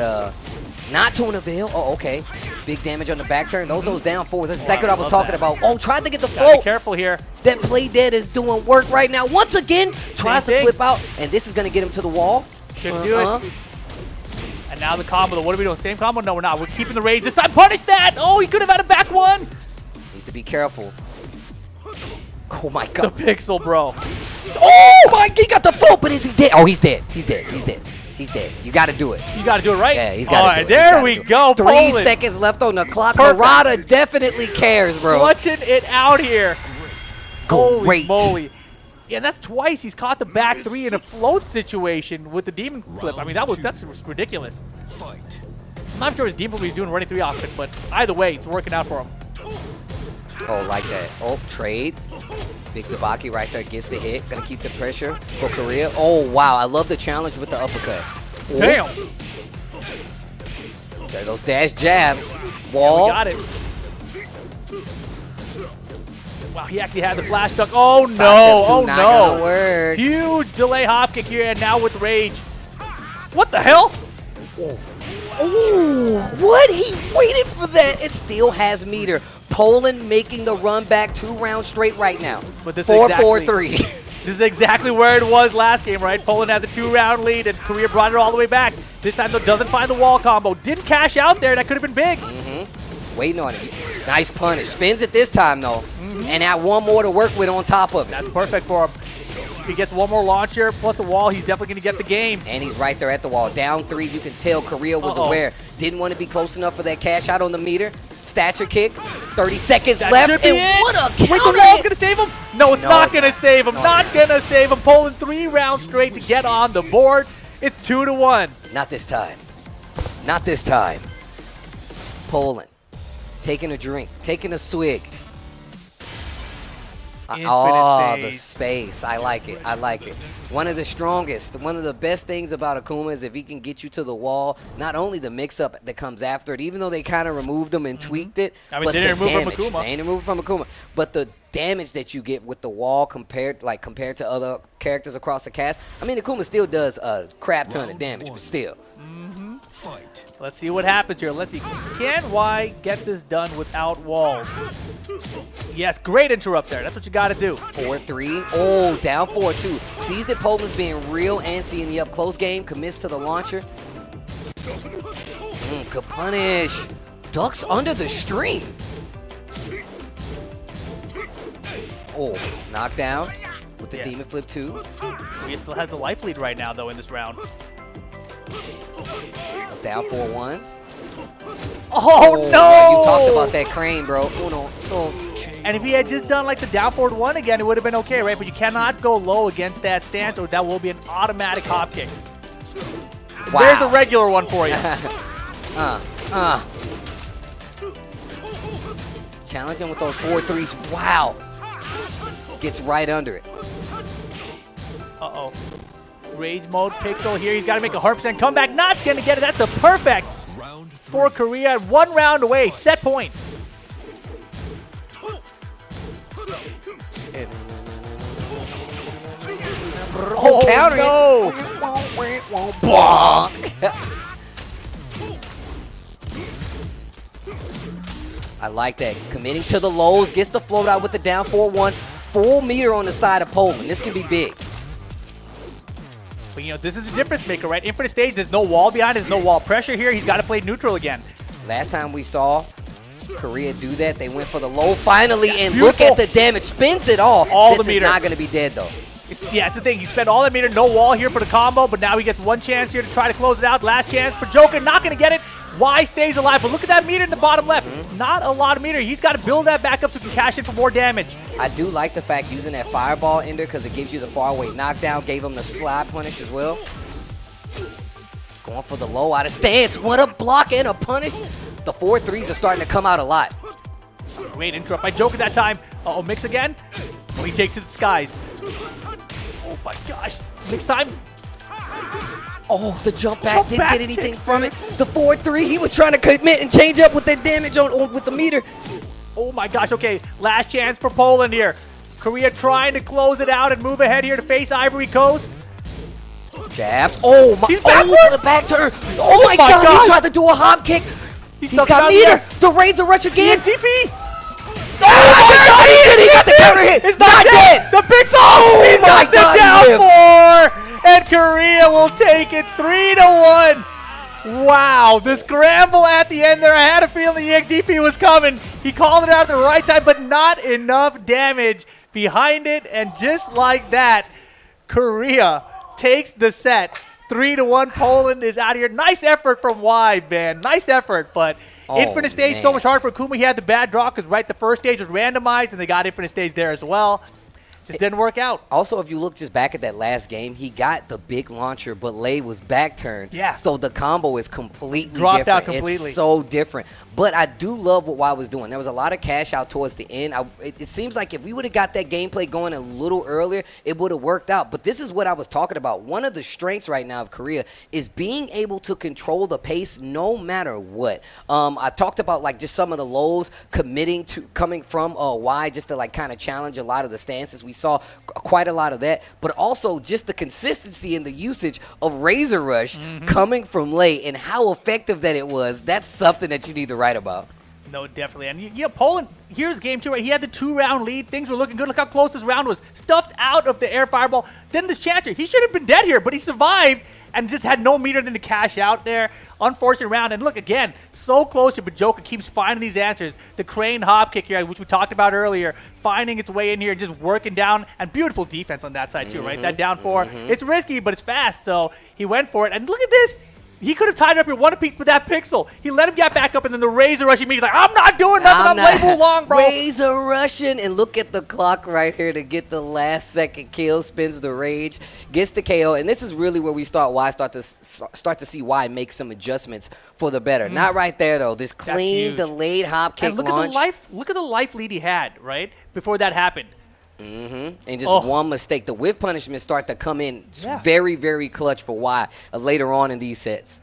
not to an avail. Oh, okay. Big damage on the back turn. Those down 4s. That's exactly what I was talking about. Oh, tried to get the Gotta be float. careful here. That play dead is doing work right now. Once again, tries to thing. flip out, and this is going to get him to the wall. Shouldn't do it. And now the combo, though. What are we doing? Same combo? No, we're not. We're keeping the rage. This time, punish that. Oh, he could have had a back one. Need to be careful. Oh my god. The pixel, bro. Oh my, he got the float, but is he dead? Oh, he's dead. He's dead. He's dead. He's dead. You got to do it. You got to do it right? Yeah, he's got to do it. There we go, 3 Poland. seconds left on the clock. Perfect. Murata definitely cares, bro. Clutching it out here. Holy Great. moly. Yeah, and that's twice he's caught the back 3 in a float situation with the demon flip. I mean, that's ridiculous. I'm not sure his demon flip he's doing running 3 often, but either way, it's working out for him. Oh, like that. Oh, trade. Big Sabaki right there gets the hit. Gonna keep the pressure for Korea. Oh, wow. I love the challenge with the uppercut. Oof. Damn. There's those dash jabs. Wall. Yeah, we got it. Wow, he actually had the flash duck. Oh, no. Oh, not no. gonna work. Huge delay hop kick here, and now with rage. What the hell? Ooh, what? He waited for that. It still has meter. Poland making the run back 2 rounds straight right now. But this 4-4-3. This is exactly where it was last game, right? Poland had the 2-round lead, and Korea brought it all the way back. This time, though, doesn't find the wall combo. Didn't cash out there. That could have been big. Waiting on it. Nice punish. Spins it this time, though. And add one more to work with on top of it. That's perfect for him. If he gets one more launcher plus the wall, he's definitely going to get the game. And he's right there at the wall. Down 3, you can tell Korea was aware. Didn't want to be close enough for that cash out on the meter. Stature kick. 30 seconds That left. should be And it. what a counter Wait, the wall's hit. going to save him? No, it's No, not it's going to not. save him. No, Not going to save him. Poland 3 rounds straight to get on the board. It's 2-1. Not this time. Not this time. Poland. Taking a drink. Taking a swig. Oh, the space. space. I like it. I like it. One of the strongest, one of the best things about Akuma is if he can get you to the wall, not only the mix-up that comes after it, even though they kind of removed them and tweaked it, I mean, but they didn't the remove from damage. Akuma. They didn't remove it from Akuma. But the damage that you get with the wall compared to other characters across the cast, I mean, Akuma still does a crap ton of damage, but still. Let's see what happens here. Let's see. Can Y get this done without walls? Yes, great interrupt there. That's what you got to do. 4-3. Oh, down 4-2. Sees that Poland's being real antsy in the up-close game. Commits to the launcher. Good punish. Ducks under the string. Oh, knockdown with the Demon Flip 2. He still has the life lead right now, though, in this round. Down 4-1s. Oh, no! Yeah, you talked about that crane, bro. Oh, no. Oh. And if he had just done like the down forward 1 again, it would have been okay, right? But you cannot go low against that stance, or that will be an automatic hop kick. Wow. There's a regular one for you. Challenge him with those 4-3s. Wow. gets right under it. Uh-oh. Rage mode, Pixel here. He's got to make a 100% comeback. Not going to get it. That's a perfect for Korea. 1 round away. Set point. Oh, counter no. I like that. Committing to the lows, gets the float out with the down 4-1. Full meter on the side of Poland. This can be big. But, you know, this is the difference maker, right? Infinite stage, there's no wall behind, there's no wall pressure here. He's got to play neutral again. Last time we saw Korea do that, they went for the low finally, and beautiful. look at the damage. Spins it all. All this the meter. is not going to be dead, though. Yeah, it's the thing. He spent all that meter, no wall here for the combo, but now he gets one chance here to try to close it out. Last chance for Joker, not going to get it. Y stays alive, but look at that meter in the bottom left. Not a lot of meter. He's got to build that back up so he can cash in for more damage. I do like the fact using that fireball ender because it gives you the far away knockdown. Gave him the slide punish as well. Going for the low out of stance. What a block and a punish. The 4-3s are starting to come out a lot. Great interrupt by Joker that time. Uh-oh, Mix again. Oh, he takes it to the skies. Oh my gosh. Mix time. Oh, the jump back didn't get anything from it. The 4-3, he was trying to commit and change up with that damage on with the meter. Oh my gosh, okay. Last chance for Poland here. Korea trying to close it out and move ahead here to face Ivory Coast. Jabs. Oh my, the back turn. Oh my god, gosh. he tried to do a hop kick. He's stuck got down meter. there. The Razor Rush again. DP. Oh my god, he did. He got the counter hit. It's not dead. The Pixel. Oh He's my got the god, down he lived. 4. And Korea will take it 3-1. Wow, the scramble at the end there. I had a feeling the EXDP was coming. He called it out at the right time, but not enough damage behind it. And just like that, Korea takes the set. 3-1. Poland is out of here. Nice effort from Y, man. Nice effort, but Infinite Stage so much harder for Kuma. He had the bad draw because the first stage was randomized, and they got Infinite Stage there as well. Just didn't work out. Also, if you look just back at that last game, he got the big launcher, but Lei was back turned. Yeah. So the combo is completely Dropped different. out completely. It's so different. But I do love what Y was doing. There was a lot of cash out towards the end. It seems like if we would have got that gameplay going a little earlier, it would have worked out. But this is what I was talking about. One of the strengths right now of Korea is being able to control the pace no matter what. I talked about like just some of the lows coming from Y just to like kind of challenge a lot of the stances. We saw quite a lot of that, but also just the consistency in the usage of Razor Rush coming from Lei and how effective that it was. That's something that you need to write about. No, definitely. And, you know, Poland, here's game 2, right? He had the 2-round lead. Things were looking good. Look how close this round was. Stuffed out of the air fireball. Then the Chancer. He should have been dead here, but he survived and just had no meter than to cash out there. Unfortunate round. And look, again, so close to, but Joker keeps finding these answers. The crane hop kick here, which we talked about earlier, finding its way in here, just working down. And beautiful defense on that side, too, right? That down 4. It's risky, but it's fast, so he went for it. And look at this. He could have tied it up here one apiece with that Pixel. He let him get back up, and then the Razor Rush immediately like, I'm not doing nothing. I'm labeled long, bro. Razor Rushing, and look at the clock right here to get the last second kill. Spins the rage, gets the KO, and this is really where we start to see Y make some adjustments for the better. Not right there though. This clean delayed hop kick and look launch. Look at the life lead he had right before that happened. And just one mistake. The whiff punishments start to come in very, very clutch for Y later on in these sets.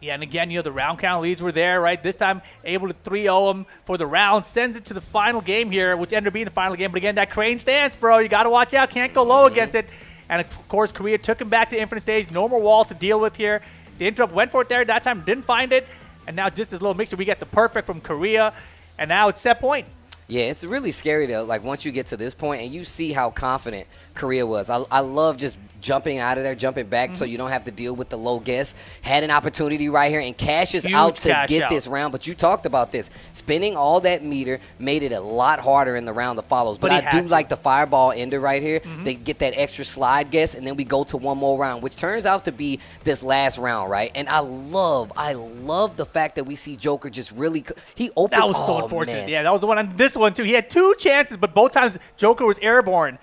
Yeah, and again, you know, the round count leads were there, right? This time, able to 3-0 him for the round. Sends it to the final game here, which ended up being the final game. But again, that crane stance, bro, you got to watch out. Can't go low against it. And, of course, Korea took him back to Infinite Stage. No more walls to deal with here. The interrupt went for it there. That time, didn't find it. And now just this little mixture, we get the perfect from Korea. And now it's set point. Yeah, it's really scary though. Like once you get to this point and you see how confident Korea was. I love just jumping out of there, jumping back so you don't have to deal with the low guess. Had an opportunity right here and cashes out to get this round. But you talked about this. Spending all that meter made it a lot harder in the round that follows. But I do like the fireball ender right here. They get that extra slide guess and then we go to one more round, which turns out to be this last round, right? And I love the fact that we see Joker just really, he opened. That was so unfortunate. Man. Yeah, that was the one on this one too. He had 2 chances, but both times Joker was airborne.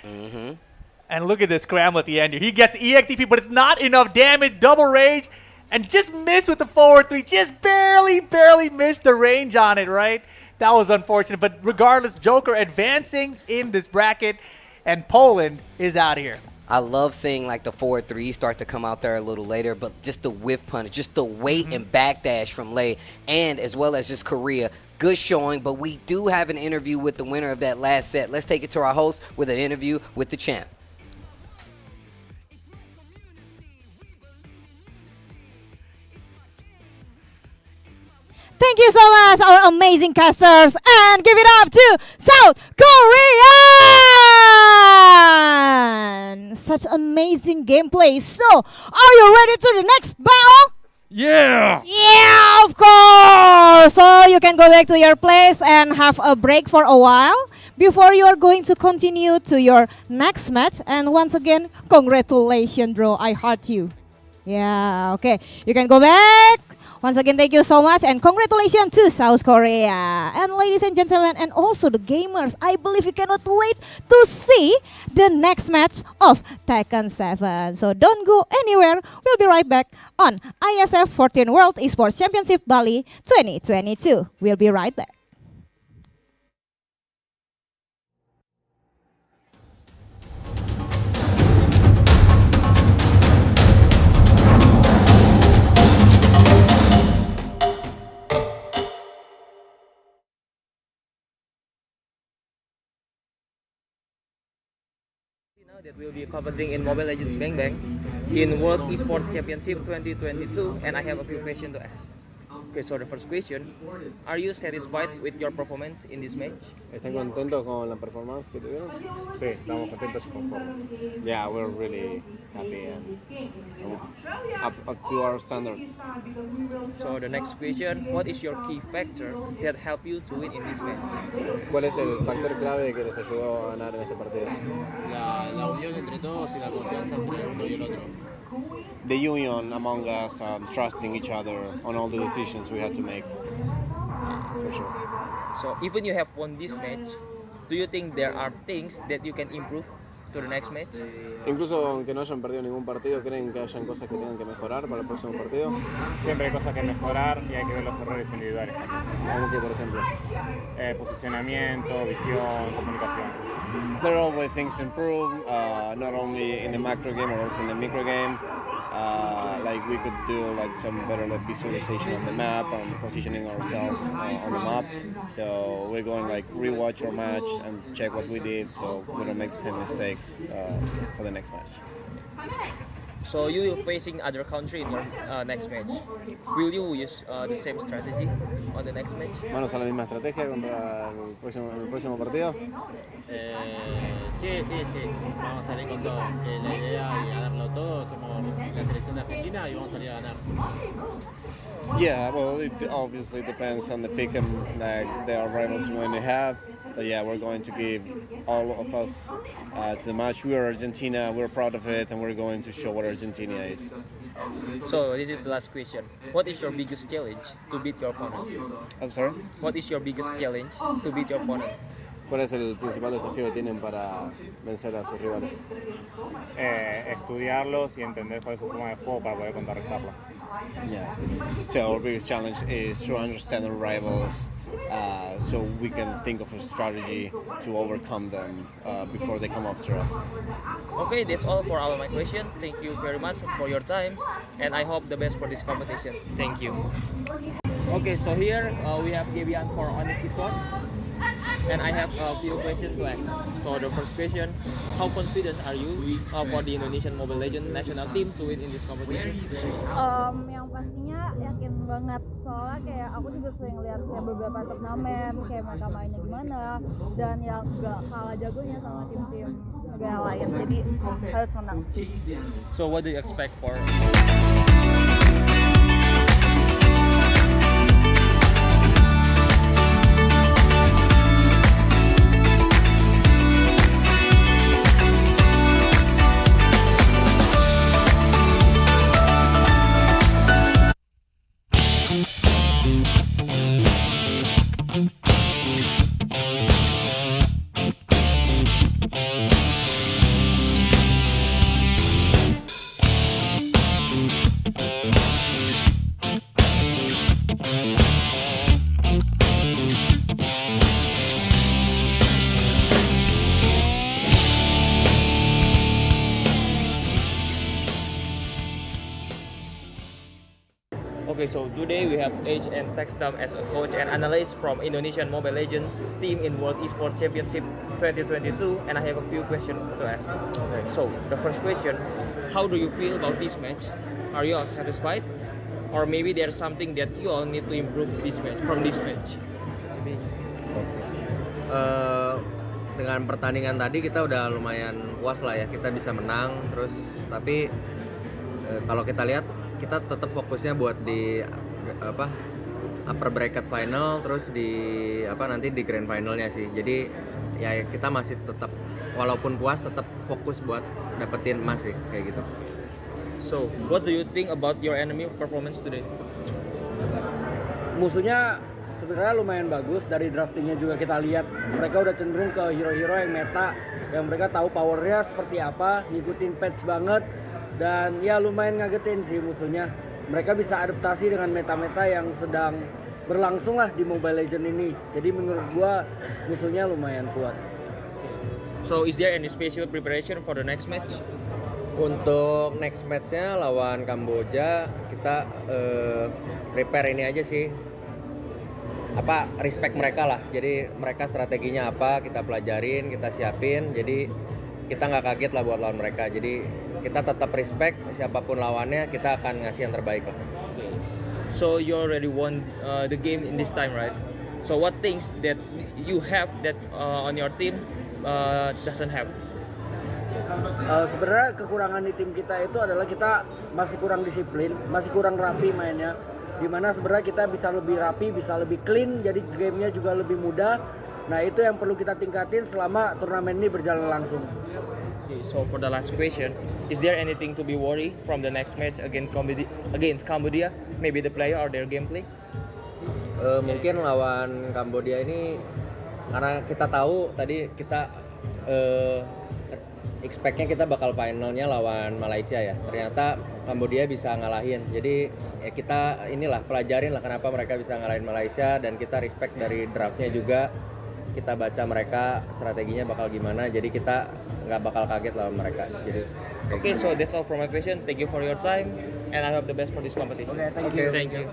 And look at this scramble at the end here. He gets the EXDP, but it's not enough damage. Double rage, and just missed with the forward 3. Just barely missed the range on it, right? That was unfortunate. But regardless, Joker advancing in this bracket. and Poland is out here. I love seeing like the 4-3 start to come out there a little later, but just the whiff punish, just the weight and backdash from Lei, and as well as just Korea. Good showing, but we do have an interview with the winner of that last set. Let's take it to our host with an interview with the champ. Thank you so much, our amazing casters, and give it up to South Korea! Such amazing gameplay. So, are you ready to the next battle? Yeah! Yeah, of course! So, you can go back to your place and have a break for a while before you are going to continue to your next match. And once again, congratulations, bro. I heart you. Yeah, okay. You can go back. Once again, thank you so much and congratulations to South Korea. And ladies and gentlemen, and also the gamers, I believe you cannot wait to see the next match of Tekken 7. So don't go anywhere. We'll be right back on IESF 14 World Esports Championship Bali 2022. We'll be right back. That will be competing in Mobile Legends Bang Bang in World Esports Championship 2022, and I have a few questions to ask. Okay, so the first question, are you satisfied with your performance in this match? ¿Están contentos con la performance que tuvieron? Sí, estamos contentos y conformes. Yeah, we're really happy and up to our standards. So the next question, what is your key factor that helped you to win in this match? ¿Cuál es el factor clave que les ayudó a ganar en este partido? La unión entre todos y la confianza entre uno y el otro. The union among us and trusting each other on all the decisions we had to make. For sure. So even you have won this match, do you think there are things that you can improve to the next match? Incluso aunque no hayan perdido ningún partido, ¿creen que hayan cosas que tengan que mejorar para el próximo partido? Siempre hay cosas que mejorar y hay que ver los errores individuales también. ¿Cómo que, por ejemplo? Posicionamiento, visión, comunicación. There are always things to improve, not only in the macro game, but also in the micro game. Like we could do like some better like visualization of the map and positioning ourselves on the map. So we're going like rewatch our match and check what we did, so we don't make the same mistakes for the next match. So you will facing other country in your next match. Will you use the same strategy on the next match? ¿Vamos a la misma estrategia contra el próximo partido? Sí. Vamos a salir con todo. La idea es ganarlo todo. Somos la selección de Argentina y vamos a salir a ganar. Yeah, well, it obviously depends on the pick and like the rivals we may have. But yeah, we're going to give all of us to the match. We are Argentina, we're proud of it, and we're going to show what Argentina is. So this is the last question. What is your biggest challenge to beat your opponent? I'm sorry? What is your biggest challenge to beat your opponent? ¿Cuál es el principal desafío que tienen para vencer a sus rivales? Estudiarlos y entender cuál es su forma de juego para poder contrarrestarlo. Yeah. So our biggest challenge is to understand our rivals, so we can think of a strategy to overcome them before they come after us. Okay, that's all for all of my questions. Thank you very much for your time, and I hope the best for this competition. Thank you. Okay, so here we have Gabian for Onyx Esports, and I have a few questions to ask. So the first question, how confident are you for the Indonesian Mobile Legends national team to win in this competition? Yang pastinya yakin banget, soalnya kayak aku juga sering lihat kayak beberapa turnamen kayak mereka mainnya gimana dan yang gak kalah jagonya sama tim-tim negara lain, jadi harus menang. So what do you expect for have age and Textam as a coach and analyst from Indonesian Mobile Legends team in World Esports Championship 2022, and I have a few questions to ask. Okay. So the first question, how do you feel about this match? Are you all satisfied, or maybe there's something that you all need to improve from this match? Dengan pertandingan tadi kita udah lumayan puas lah ya, kita bisa menang terus, tapi kalau kita lihat kita tetap fokusnya buat di upper bracket final, terus di nanti di grand finalnya sih. Jadi ya kita masih tetap, walaupun puas, tetap fokus buat dapetin emas sih, kayak gitu. So what do you think about your enemy performance today? Musuhnya sebenarnya lumayan bagus, dari draftingnya juga kita lihat mereka udah cenderung ke hero-hero yang meta, yang mereka tahu powernya seperti apa, ngikutin patch banget, dan ya lumayan ngagetin sih musuhnya. Mereka bisa adaptasi dengan meta-meta yang sedang berlangsung lah di Mobile Legends ini. Jadi menurut gua musuhnya lumayan kuat. So is there any special preparation for the next match? Untuk next matchnya lawan Kamboja, kita prepare ini aja sih, respect mereka lah. Jadi mereka strateginya apa, kita pelajarin, kita siapin. Jadi kita nggak kaget lah buat lawan mereka. Jadi kita tetap respect siapapun lawannya, kita akan ngasih yang terbaik lah. Okay. So you already won the game in this time, right? So what things that you have that on your team doesn't have? Sebenarnya kekurangan di tim kita itu adalah kita masih kurang disiplin, masih kurang rapi mainnya. Dimana sebenarnya kita bisa lebih rapi, bisa lebih clean, jadi gamenya juga lebih mudah. Nah itu yang perlu kita tingkatin selama turnamen ini berjalan langsung. Okay, so for the last question, is there anything to be worried from the next match against Cambodia? Maybe the player or their gameplay? Mungkin lawan Kambodia ini, karena kita tahu tadi kita expect-nya kita bakal finalnya lawan Malaysia ya. Ternyata Kambodia bisa ngalahin. Jadi ya kita pelajarin lah kenapa mereka bisa ngalahin Malaysia, dan kita respect dari draftnya juga. Kita baca mereka strateginya bakal gimana, jadi kita nggak bakal kaget lawan mereka. Jadi okay, so that's all from my question. Thank you for your time, and I hope the best for this competition. Okay, thank you. Thank you.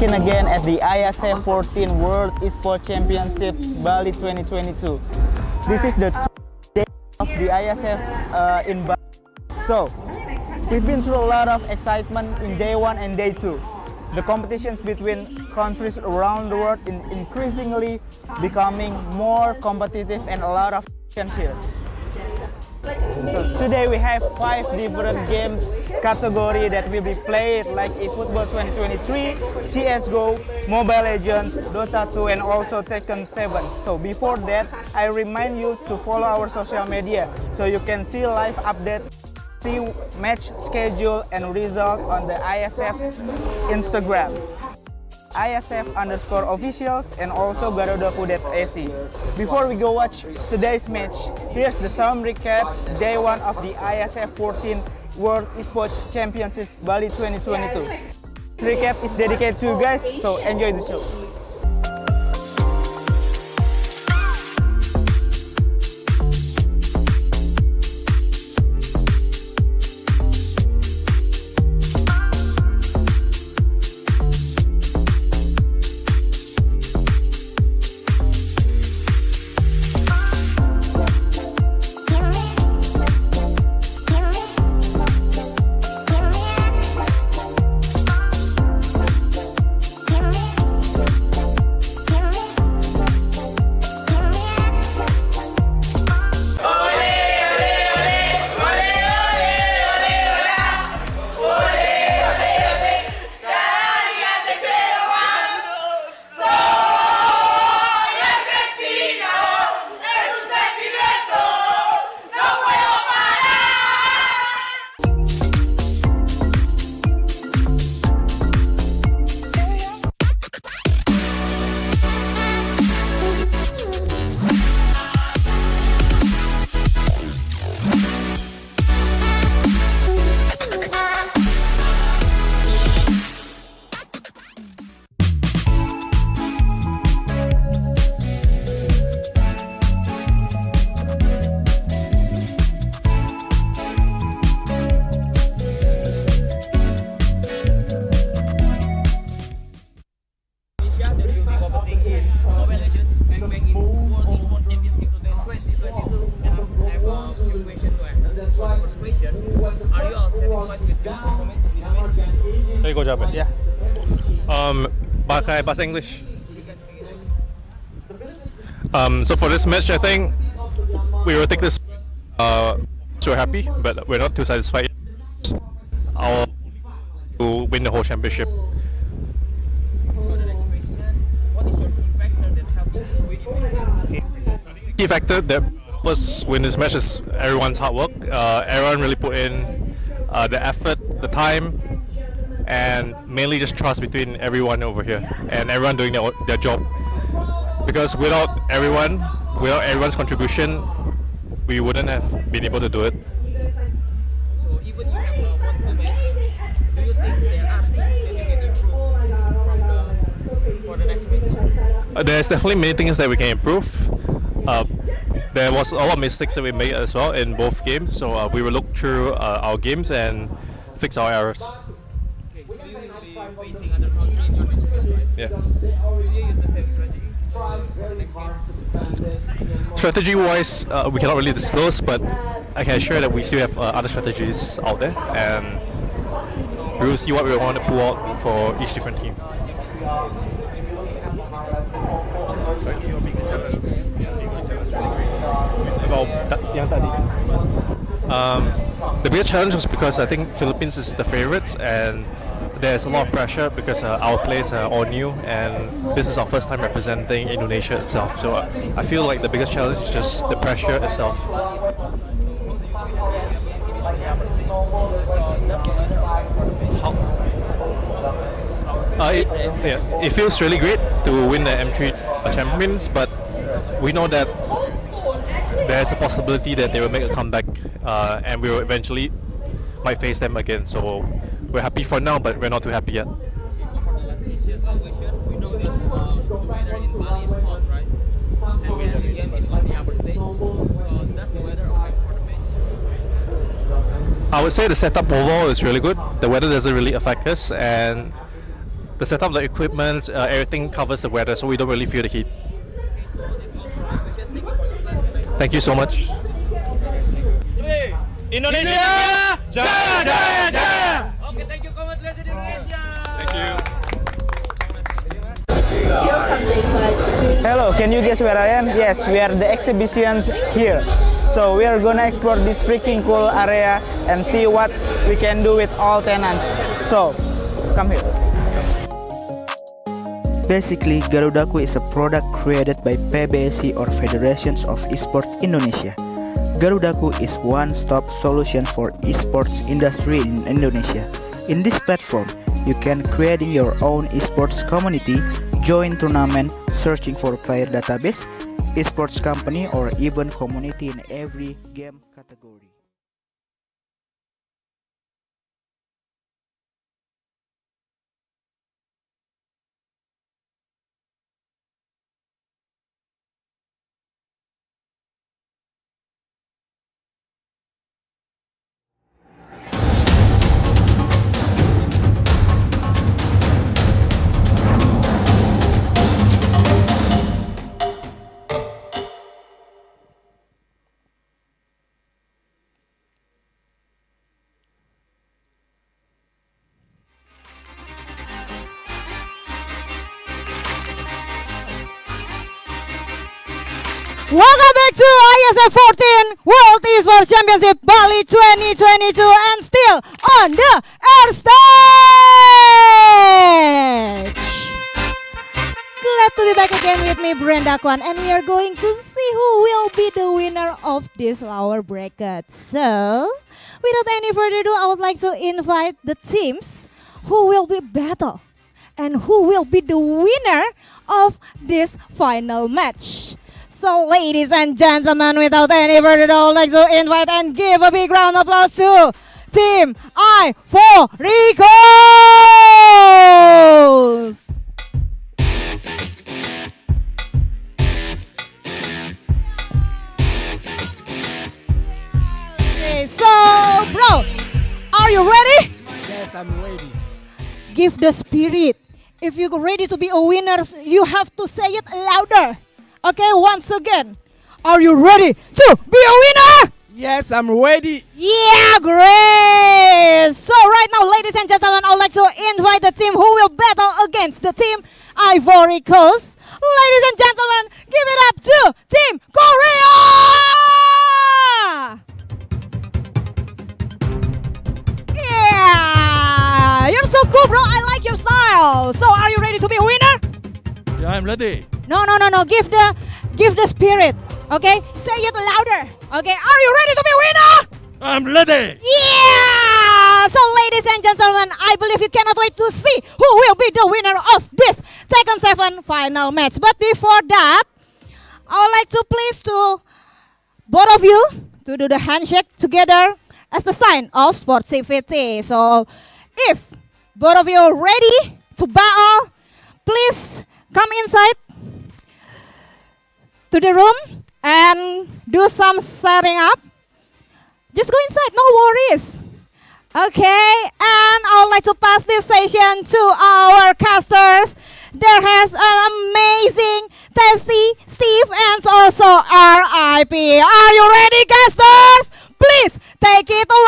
Again at the IESF 14 World Esports Championships Bali 2022. This is the day of the IESF in Bali. So, we've been through a lot of excitement in day 1 and day 2. The competitions between countries around the world is increasingly becoming more competitive, and a lot of action here. So today we have 5 different games category that will be played, like eFootball 2023, CSGO, Mobile Legends, Dota 2, and also Tekken 7. So before that, I remind you to follow our social media so you can see live updates, see match schedule and result on the IESF Instagram, IESF_officials, and also garudaku.ac. Before we go watch today's match, here's the some recap day 1 of the IESF 14 World Esports Championship Bali 2022. Recap is dedicated to you guys, so enjoy the show. jawab ya? Yeah. Pakai bahasa English. So for this match, I think we will take this. So happy, but we're not too satisfied. Our to win the whole championship. Key factor that was win this match is everyone's hard work. Everyone really put in the effort, the time, and mainly just trust between everyone over here and everyone doing their job. Because without everyone's contribution, we wouldn't have been able to do it. So even you have won 2 matches, do you think there are things that you can improve for the next match? There's definitely many things that we can improve. There was a lot of mistakes that we made as well in both games, so we will look through our games and fix our errors. Okay, so you will be facing other country in your next match, right? Yeah. Will you use the same strategy for the next game? Strategy-wise, we cannot really disclose, but I can assure that we still have other strategies out there, and we will see what we want to pull out for each different team. The biggest challenge was because I think Philippines is the favorites, and there's a lot of pressure because our players are all new, and this is our first time representing Indonesia itself. So I feel like the biggest challenge is just the pressure itself. It feels really great to win the M3 champions, but we know that there's a possibility that they will make a comeback, and we will eventually might face them again. So we're happy for now, but we're not too happy yet. So for the last question, we know that the weather in Bali is hot, right? And the game is on the upper stage. So does the weather affect for the match? I would say the setup overall is really good. The weather doesn't really affect us, and the setup, the equipment, everything covers the weather, so we don't really feel the heat. Thank you so much. Indonesia, jaya, jaya, jaya. Okay, thank you, congratulations Indonesia. Thank you. Hello, can you guess where I am? Yes, we are the exhibitions here. So we are gonna explore this freaking cool area and see what we can do with all tenants. So, come here. Basically, Garudaku is a product created by PBSI or Federations of Esports Indonesia. Garudaku is one-stop solution for esports industry in Indonesia. In this platform, you can create your own esports community, join tournament, searching for player database, esports company, or even community in every game category. Welcome back to IESF 14 World Esports Championship Bali 2022 and still on the air stage. Glad to be back again with me, Brenda Kwan, and we are going to see who will be the winner of this lower bracket. So, without any further ado, I would like to invite the teams who will be battle and who will be the winner of this final match. So ladies and gentlemen, without any further ado, I would like to invite and give a big round of applause to Team I4Ricos! Okay, so bro, are you ready? Yes, I'm ready. Give the spirit. If you're ready to be a winner, you have to say it louder. Okay, once again, are you ready to be a winner? Yes, I'm ready. Yeah, great! So right now, ladies and gentlemen, I would like to invite the team who will battle against the team Ivory Coast. Ladies and gentlemen, give it up to Team Korea! Yeah! You're so cool, bro. I like your style. So are you ready to be a winner? Yeah, I'm ready. No. Give the spirit. Okay? Say it louder. Okay? Are you ready to be a winner? I'm ready. Yeah! So ladies and gentlemen, I believe you cannot wait to see who will be the winner of this Tekken 7 final match. But before that, I would like to please to both of you to do the handshake together as the sign of sportivity. So if both of you are ready to battle, please come inside to the room and do some setting up. Just go inside, no worries. Okay, and I would like to pass this session to our casters. There has an amazing Tessie, Steve, and also RIP. Are you ready, casters? Please take it away!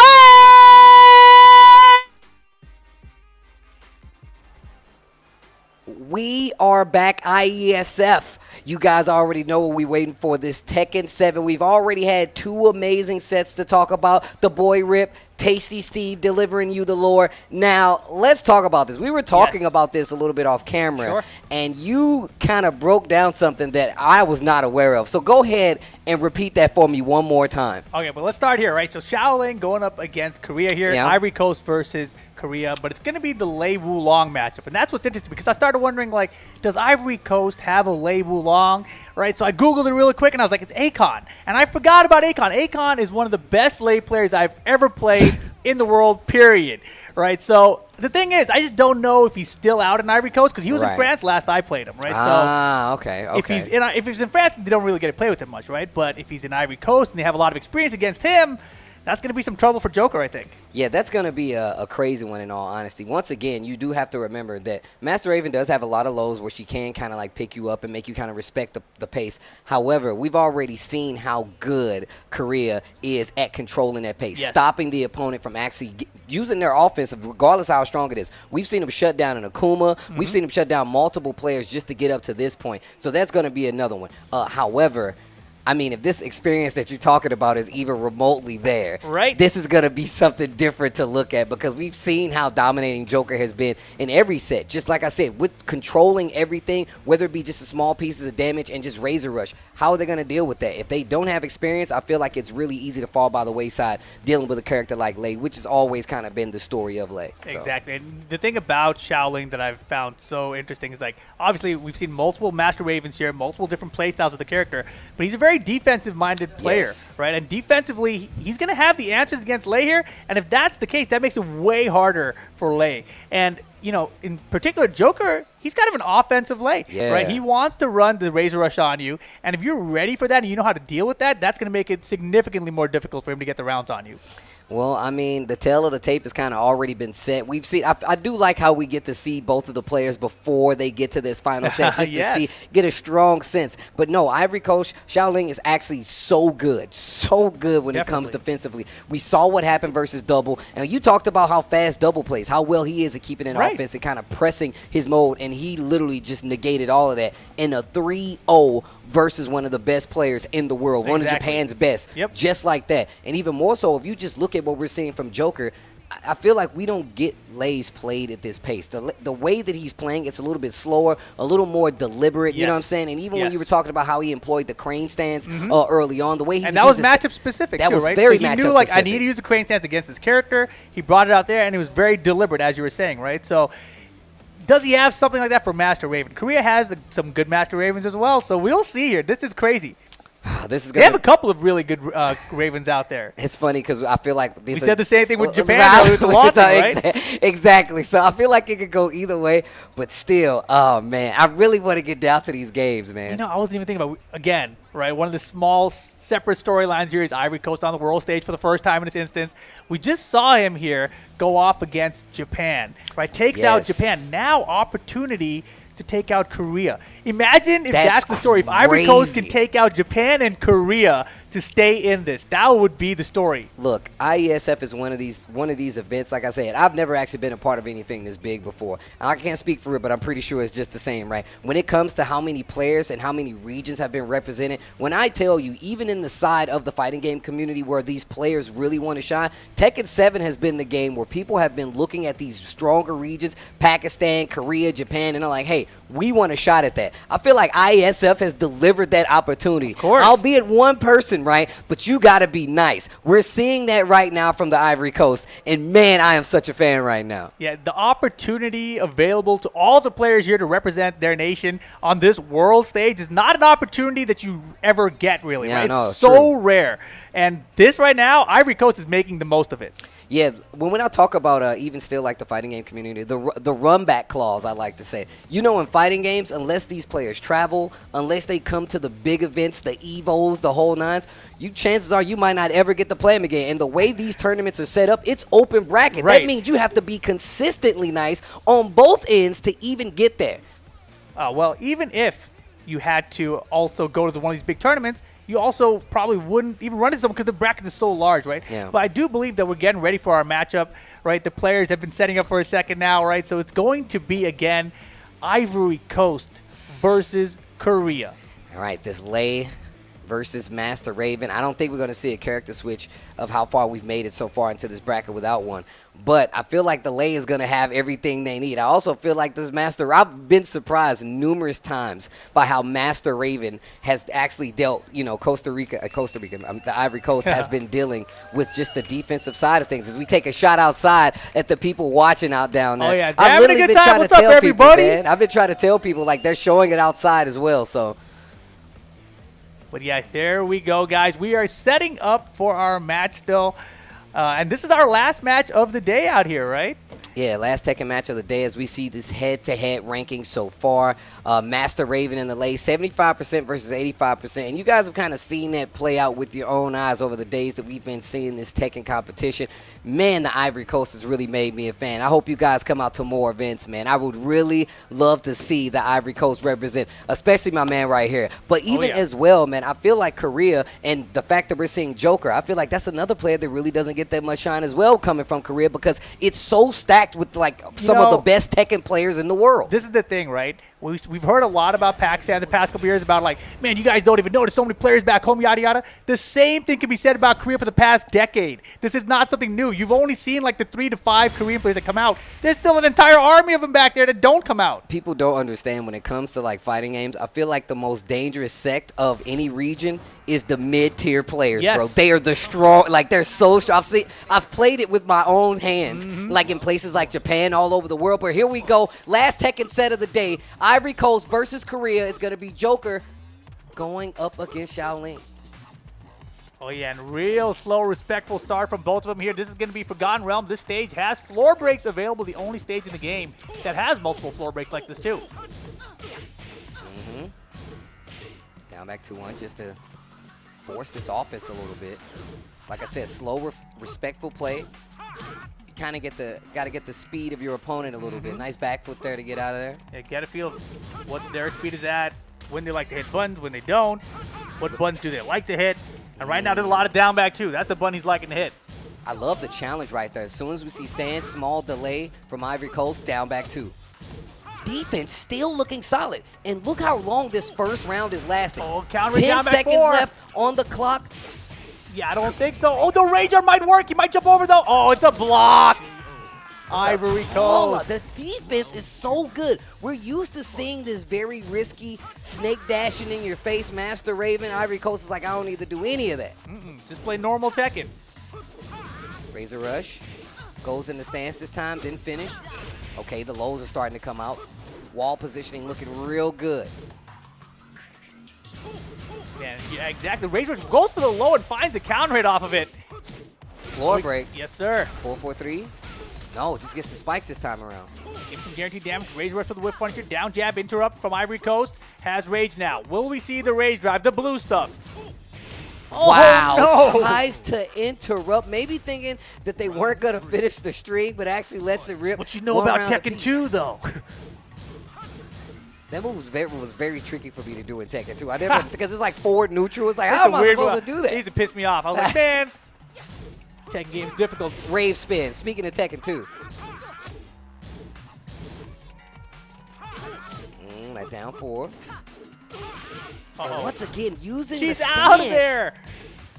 We are back, IESF. You guys already know what we're waiting for, this Tekken 7. We've already had 2 amazing sets to talk about. The Boy Rip, Tasty Steve delivering you the lore. Now, let's talk about this. We were talking about this a little bit off camera, and you kind of broke down something that I was not aware of. So go ahead and repeat that for me one more time. Okay, but let's start here, right? So Shaolin going up against Korea here, Ivory Coast versus Korea, but it's going to be the Lei Wulong matchup. And that's what's interesting because I started wondering, like, does Ivory Coast have a Lei Wulong, right? So I Googled it really quick, and I was like, it's Akon. And I forgot about Akon. Akon is one of the best Lei players I've ever played in the world, period, right? So the thing is, I just don't know if he's still out in Ivory Coast because he was in France last I played him, right? Okay. If he's in France, they don't really get to play with him much, right? But if he's in Ivory Coast and they have a lot of experience against him, that's going to be some trouble for Joker, I think. Yeah, that's going to be a crazy one in all honesty. Once again, you do have to remember that Master Raven does have a lot of lows where she can kind of like pick you up and make you kind of respect the pace. However, we've already seen how good Korea is at controlling that pace, stopping the opponent from actually using their offensive, regardless of how strong it is. We've seen them shut down an Akuma. We've seen them shut down multiple players just to get up to this point. So that's going to be another one. However, I mean, if this experience that you're talking about is even remotely there, this is going to be something different to look at because we've seen how dominating Joker has been in every set. Just like I said, with controlling everything, whether it be just the small pieces of damage and just Razor Rush, how are they going to deal with that? If they don't have experience, I feel like it's really easy to fall by the wayside dealing with a character like Lei, which has always kind of been the story of Lei. Exactly. And the thing about Shaolin that I've found so interesting is, like, obviously we've seen multiple Master Ravens here, multiple different playstyles of the character, but he's a very defensive-minded player, right? And defensively, he's going to have the answers against Lei here, and if that's the case, that makes it way harder for Lei. And, you know, in particular, Joker, he's kind of an offensive Lei, right? He wants to run the Razor Rush on you, and if you're ready for that and you know how to deal with that, that's going to make it significantly more difficult for him to get the rounds on you. Well, I mean, the tail of the tape has kind of already been set. We've seen. I do like how we get to see both of the players before they get to this final set, just to see, get a strong sense. But no, Ivory Coast, Shaolin is actually so good when it comes defensively. We saw what happened versus Double, and you talked about how fast Double plays, how well he is at keeping it offense and kind of pressing his mode, and he literally just negated all of that in a 3-0 versus one of the best players in the world, one of Japan's best, just like that. And even more so, if you just look at what we're seeing from Joker, I feel like we don't get Lei's played at this pace. The way that he's playing, it's a little bit slower, a little more deliberate, you know what I'm saying? And even when you were talking about how he employed the crane stance early on, the way he and that was matchup specific, that too, was right? very so he matchup knew, like, specific. I need to use the crane stance against this character. He brought it out there, and it was very deliberate, as you were saying, right? So does he have something like that for Master Raven? Korea has some good Master Ravens as well, so we'll see here. This is crazy. They have a couple of really good Ravens out there. It's funny because I feel like we said the same thing with Japan with the Watson, right? Exactly. So I feel like it could go either way, but still, oh man, I really want to get down to these games, man. You know, I wasn't even thinking about, again, right? One of the small separate storylines here is Ivory Coast on the world stage for the first time in this instance. We just saw him here go off against Japan, right? Takes out Japan. Now opportunity to take out Korea. Imagine if that's the story. If Ivory Coast can take out Japan and Korea to stay in this, that would be the story. Look, IESF is one of these events. Like I said, I've never actually been a part of anything this big before. I can't speak for it, but I'm pretty sure it's just the same, right? When it comes to how many players and how many regions have been represented, when I tell you, even in the side of the fighting game community where these players really want to shine, Tekken 7 has been the game where people have been looking at these stronger regions, Pakistan, Korea, Japan, and they're like, hey, we want a shot at that. I feel like IESF has delivered that opportunity. Of course. Albeit one person, right? But you got to be nice. We're seeing that right now from the Ivory Coast, and man, I am such a fan right now. Yeah, the opportunity available to all the players here to represent their nation on this world stage is not an opportunity that you ever get, really. Yeah, right? no, it's so true. rare. And this right now, Ivory Coast is making the most of it. Yeah, when I talk about even still like the fighting game community, the run back clause, I like to say. You know, in fighting games, unless these players travel, unless they come to the big events, the EVOs, the whole nines, chances are you might not ever get to play them again. And the way these tournaments are set up, it's open bracket. Right. That means you have to be consistently nice on both ends to even get there. Well, even if you had to also go to one of these big tournaments, you also probably wouldn't even run into someone because the bracket is so large, right? Yeah. But I do believe that we're getting ready for our matchup, right? The players have been setting up for a second now, right? So it's going to be, again, Ivory Coast versus Korea. All right, this Lei versus Master Raven. I don't think we're going to see a character switch of how far we've made it so far into this bracket without one. But I feel like the Lei is going to have everything they need. I also feel like this Master, I've been surprised numerous times by how Master Raven has actually dealt, you know, the Ivory Coast has been dealing with just the defensive side of things. As we take a shot outside at the people watching out down there. Oh, yeah. I've Having a literally good been time. trying What's to up, tell everybody? people, man. I've been trying to tell people, like, they're showing it outside as well, so. But yeah, there we go, guys. We are setting up for our match still. And this is our last match of the day out here, right? Yeah, last Tekken match of the day as we see this head-to-head ranking so far. Master Raven in the Lei, 75% versus 85%. And you guys have kind of seen that play out with your own eyes over the days that we've been seeing this Tekken competition. Man, the Ivory Coast has really made me a fan. I hope you guys come out to more events, man. I would really love to see the Ivory Coast represent, especially my man right here. But even as well, man, I feel like Korea and the fact that we're seeing Joker, I feel like that's another player that really doesn't get that much shine as well coming from Korea because it's so stacked with like some of the best Tekken players in the world. This is the thing, right? We've heard a lot about Pakistan the past couple years about like, man, you guys don't even know there's so many players back home, yada, yada. The same thing can be said about Korea for the past decade. This is not something new. You've only seen like the 3 to 5 Korean players that come out. There's still an entire army of them back there that don't come out. People don't understand when it comes to like fighting games. I feel like the most dangerous sect of any region is the mid-tier players, bro. They are the strong, like they're so strong. I've played it with my own hands, like in places like Japan, all over the world. But here we go. Last Tekken set of the day. Ivory Coast versus Korea. It's going to be Joker going up against Shaolin. Oh, yeah, and real slow, respectful start from both of them here. This is going to be Forgotten Realm. This stage has floor breaks available, the only stage in the game that has multiple floor breaks like this, too. Down back 2-1 just to force this offense a little bit. Like I said, slow, respectful play. You kind of got to get the speed of your opponent a little bit. Nice back foot there to get out of there. Yeah, get a feel of what their speed is at, when they like to hit buttons, when they don't, what buttons do they like to hit. And right now, there's a lot of down back, too. That's the button he's liking to hit. I love the challenge right there. As soon as we see stand, small delay from Ivory Coast, down back 2. Defense still looking solid. And look how long this first round is lasting. Oh, counter 10 down back seconds 4. left on the clock. Yeah, I don't think so. Oh, the Rager might work. He might jump over, though. Oh, it's a block. Ivory Coast. The defense is so good. We're used to seeing this very risky snake dashing in your face Master Raven. Ivory Coast is like, I don't need to do any of that. Just play normal Tekken. Razor Rush. Goes in the stance this time, didn't finish. Okay, the lows are starting to come out. Wall positioning looking real good. Yeah, exactly. Razor goes for the low and finds a counter hit off of it. Floor break. Yes, sir. 4-4-3. No, just gets the spike this time around. Give some guaranteed damage. Razor Rush for the whiff punisher. Down jab interrupt from Ivory Coast. Has rage now. Will we see the rage drive? The blue stuff. Oh, Wow. no. Tries to interrupt. Maybe thinking that they weren't going to finish the string, but actually lets it rip. What you know about Tekken 2, though? That move was very tricky for me to do in Tekken too. I never because it's like forward neutral. It's like how am I supposed to do that? It used to piss me off. I was like, man, Tekken game is difficult. Rave spin. Speaking of Tekken 2. That down 4. And once again, using She's the out of stance there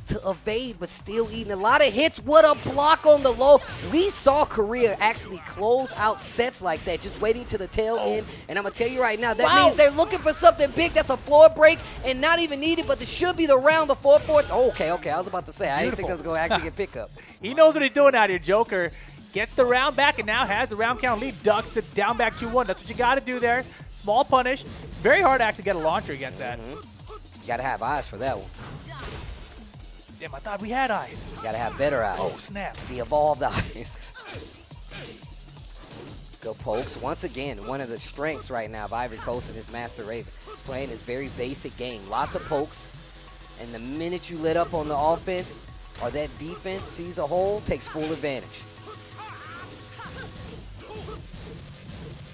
to evade, but still eating a lot of hits. What a block on the low. We saw Korea actually close out sets like that, just waiting to the tail end. And I'm going to tell you right now, that means they're looking for something big. That's a floor break and not even needed, but this should be the round, the 4-4. Oh, okay. I was about to say, I didn't think I was going to actually get pickup. He knows what he's doing out here, Joker. Gets the round back and now has the round count lead. Ducks the down back 2-1. That's what you got to do there. Small punish. Very hard to actually get a launcher against that. You got to have eyes for that one. Damn, I thought we had eyes. You got to have better eyes. Oh, snap. The evolved eyes. Go pokes. Once again, one of the strengths right now of Ivory Coast and his Master Raven. He's playing this very basic game. Lots of pokes. And the minute you let up on the offense or that defense sees a hole, takes full advantage.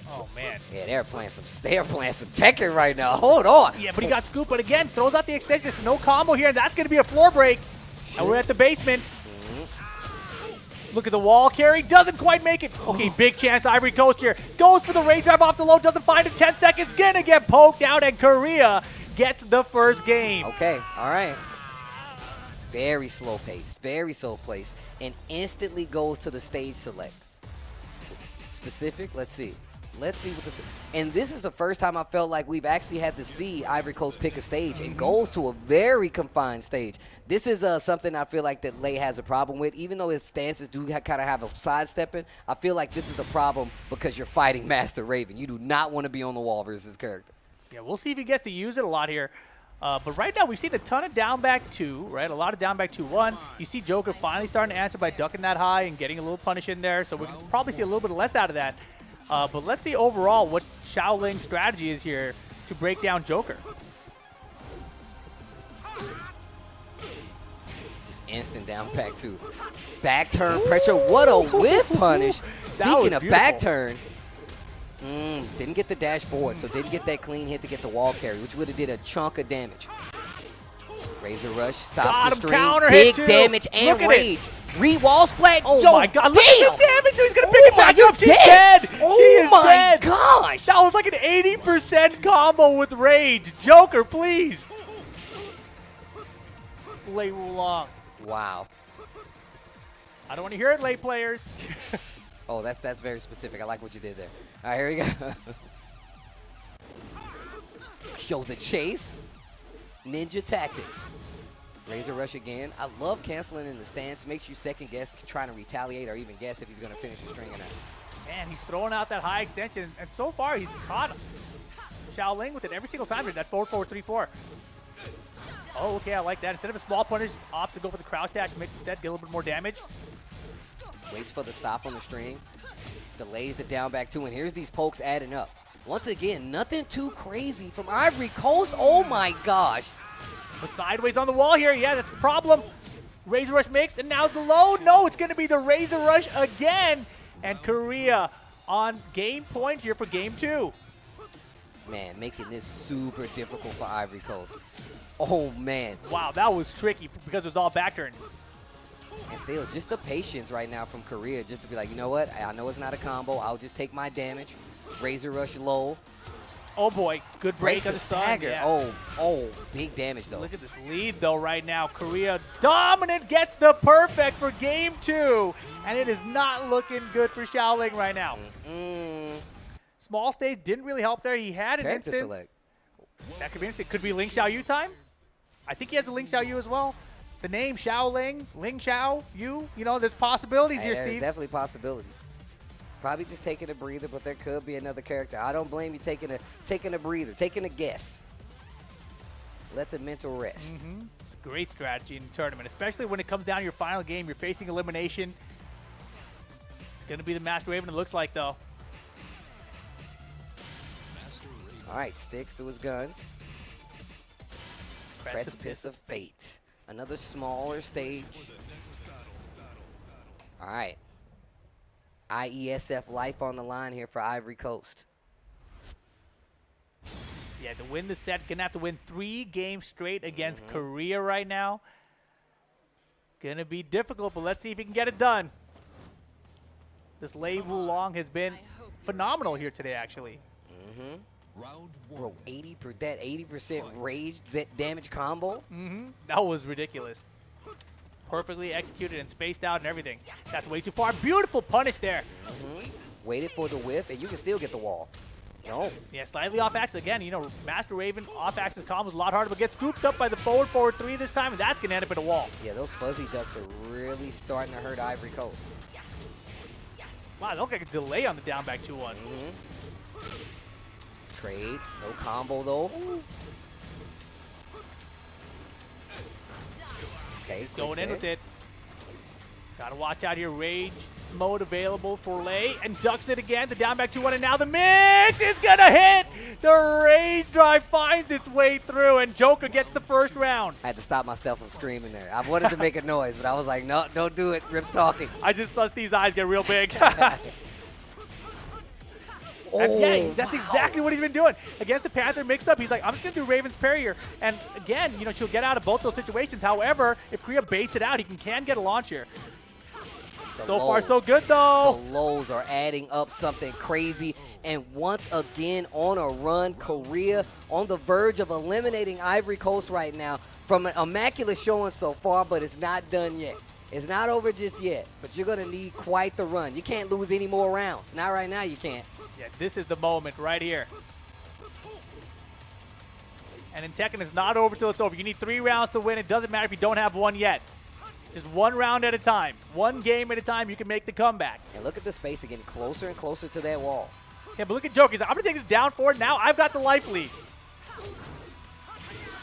Oh, man. Yeah, they're playing some Tekken right now. Hold on. Yeah, but he got scooped. But again, throws out the extension. There's no combo here. And that's going to be a floor break. And we're at the basement. Look at the wall carry. Doesn't quite make it. Okay, big chance. Ivory Coast here. Goes for the rage drive off the low. Doesn't find it. 10 seconds. Gonna get poked out. And Korea gets the first game. Okay, all right. Very slow pace. Very slow pace. And instantly goes to the stage select. Specific? Let's see. Let's see what this is. And this is the first time I felt like we've actually had to see Ivory Coast pick a stage and goes to a very confined stage. This is something I feel like that Lei has a problem with. Even though his stances do kind of have a sidestepping, I feel like this is the problem because you're fighting Master Raven. You do not want to be on the wall versus his character. Yeah, we'll see if he gets to use it a lot here. But right now, we've seen a ton of down back 2, right? A lot of down back 2-1. You see Joker finally starting to answer by ducking that high and getting a little punish in there. So we can probably see a little bit less out of that. But let's see overall what Xiaoling's strategy is here to break down Joker. Just instant down back 2. Back turn pressure. What a whip punish. Speaking of back turn, didn't get the dash forward, so didn't get that clean hit to get the wall carry, which would have did a chunk of damage. Razor Rush stops the stream. Big damage and rage. Re-wall splat. Oh Yo, my God! Damn. Look at the damage. He's gonna pick it back up. She's dead. Oh she is my dead. gosh! That was like an 80% combo with rage. Joker, please. Lei Wulong. Wow. I don't want to hear it, late players. Oh, that's very specific. I like what you did there. All right, here we go. Yo, the chase. Ninja tactics. Razor Rush again. I love canceling in the stance. Makes you second guess trying to retaliate or even guess if he's going to finish the string or not. Man, he's throwing out that high extension, and so far he's caught Xiaoling with it every single time. That 4-4-3-4. Oh, okay, I like that. Instead of a small punish, opts to go for the crouch dash, makes the dead, get a little bit more damage. Waits for the stop on the string. Delays the down back 2, and here's these pokes adding up. Once again, nothing too crazy from Ivory Coast. Oh my gosh. The sideways on the wall here. Yeah, that's a problem. Razor Rush mixed, and now the low. No, it's going to be the Razor Rush again. And Korea on game point here for game 2. Man, making this super difficult for Ivory Coast. Oh, man. Wow, that was tricky because it was all back turn. And still, just the patience right now from Korea just to be like, you know what? I know it's not a combo. I'll just take my damage. Razor Rush low. Oh, boy. Good break Breaks on the the stun. stagger. Yeah. Oh, big damage, though. Look at this lead, though, right now. Korea dominant, gets the perfect for game 2. And it is not looking good for Xiaoling right now. Small stage didn't really help there. He had an Character instance. select. That could be instant. Could be Ling Xiaoyu time. I think he has a Ling Xiaoyu as well. The name Xiaoling, Ling Xiaoyu. You know, there's possibilities here, There's Steve. definitely possibilities. Probably just taking a breather, but there could be another character. I don't blame you taking a breather, taking a guess. Let the mental rest. It's a great strategy in the tournament, especially when it comes down to your final game. You're facing elimination. It's going to be the Master Raven, it looks like, though. All right, sticks to his guns. Precipice of Fate. Another smaller stage. All right. IESF life on the line here for Ivory Coast. Yeah, to win the set, gonna have to win 3 games straight against Korea right now. Gonna be difficult, but let's see if he can get it done. This Lei Wulong has been phenomenal here today, actually. Bro, 80% rage damage combo. That was ridiculous. Perfectly executed and spaced out and everything. That's way too far. Beautiful punish there. Waited for the whiff, and you can still get the wall. No. Yeah, slightly off axis again. You know, Master Raven off axis combo is a lot harder, but gets scooped up by the forward 3 this time, and that's gonna end up in a wall. Yeah, those fuzzy ducks are really starting to hurt Ivory Coast. Wow, they look like a delay on the down back 2-1. Trade, no combo though. Okay, He's going in with it. Gotta watch out here. Rage mode available for Lei, and ducks it again. The down back 2-1, and now the mix is gonna hit. The Rage drive finds its way through, and Joker gets the first round. I had to stop myself from screaming there. I wanted to make a noise, but I was like, no, don't do it. Rip's talking. I just saw Steve's eyes get real big. Oh, yeah, that's exactly what he's been doing. Against the Panther mixed up, he's like, I'm just going to do Raven's parry here. And again, you know, she'll get out of both those situations. However, if Korea baits it out, he can get a launch here. So far, so good, though. The lows are adding up something crazy. And once again, on a run, Korea on the verge of eliminating Ivory Coast right now from an immaculate showing so far, but it's not done yet. It's not over just yet, but you're going to need quite the run. You can't lose any more rounds. Not right now, you can't. Yeah, this is the moment right here. And in Tekken, it's not over till it's over. You need 3 rounds to win. It doesn't matter if you don't have one yet. Just 1 round at a time. 1 game at a time, you can make the comeback. And look at the space again, closer and closer to that wall. Yeah, but look at Joker. He's like, I'm going to take this down forward. Now I've got the life lead.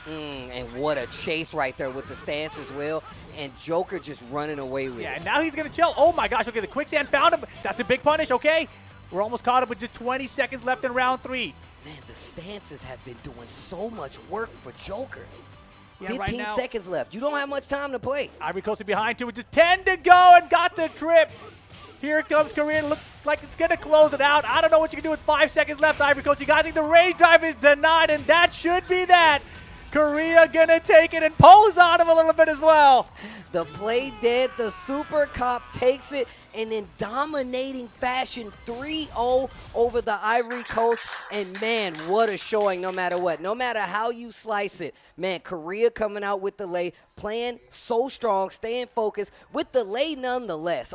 And what a chase right there with the stance as well. And Joker just running away with it. Yeah, and now he's going to chill. Oh my gosh, okay, the quicksand found him. That's a big punish, okay. We're almost caught up with just 20 seconds left in round 3. Man, the stances have been doing so much work for Joker. Yeah, 15 right now, seconds left. You don't have much time to play. Ivory Coast behind 2 with just 10 to go and got the trip. Here comes Korea. Look like it's going to close it out. I don't know what you can do with 5 seconds left, Ivory Coast. You got to think the rage drive is denied, and that should be that. Korea going to take it and pose on him a little bit as well. The play dead. The Super Cop takes it and in dominating fashion 3-0 over the Ivory Coast. And man, what a showing no matter what. No matter how you slice it. Man, Korea coming out with the Lei, playing so strong, staying focused with the Lei nonetheless.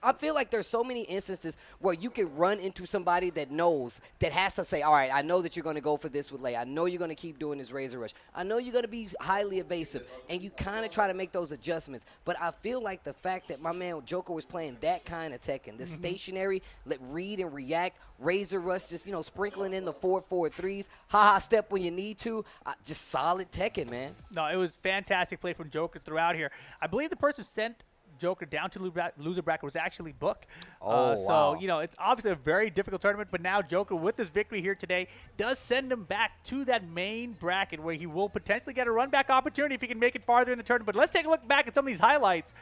I feel like there's so many instances where you can run into somebody that knows, that has to say, all right, I know that you're going to go for this with Lei. I know you're going to keep doing this Razor Rush. I know you're going to be highly evasive, and you kind of try to make those adjustments. But I feel like the fact that my man Joker was playing that kind of Tekken, the stationary, let read and react, Razor Rush, just, you know, sprinkling in the 4-4-3s, haha step when you need to, just solid Tekken, man. No, it was fantastic play from Joker throughout here. I believe the person sent Joker down to loser bracket was actually Book. Wow. So, you know, it's obviously a very difficult tournament, but now Joker, with this victory here today, does send him back to that main bracket where he will potentially get a run-back opportunity if he can make it farther in the tournament. But let's take a look back at some of these highlights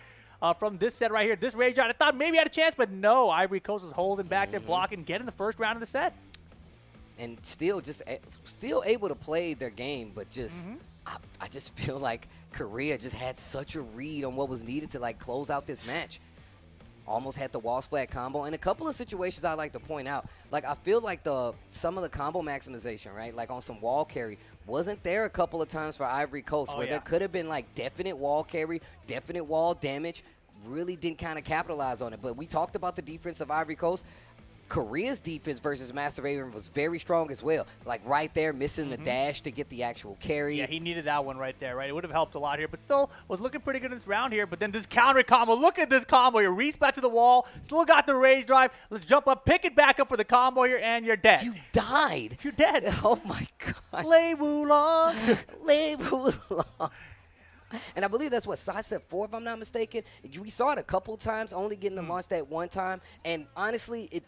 from this set right here. This Rage Drive, I thought maybe he had a chance, but no. Ivory Coast was holding back there, blocking, getting the first round of the set. And still able to play their game, but just I just feel like Korea just had such a read on what was needed to like close out this match. Almost had the wall splat combo. And a couple of situations I like to point out. Like I feel like some of the combo maximization, right? Like on some wall carry wasn't there a couple of times for Ivory Coast where there could have been like definite wall carry, definite wall damage. Really didn't kind of capitalize on it. But we talked about the defense of Ivory Coast. Korea's defense versus Master Raven was very strong as well. Like right there, missing the dash to get the actual carry. Yeah, he needed that one right there, right? It would have helped a lot here, but still was looking pretty good in this round here. But then this counter combo, look at this combo here. Resplat to the wall, still got the Rage Drive. Let's jump up, pick it back up for the combo here, and you're dead. You died. You're dead. Oh my God. Lei Wulong. Lei Wulong. And I believe that's what sidestep 4, if I'm not mistaken. We saw it a couple times, only getting to launch that one time. And honestly,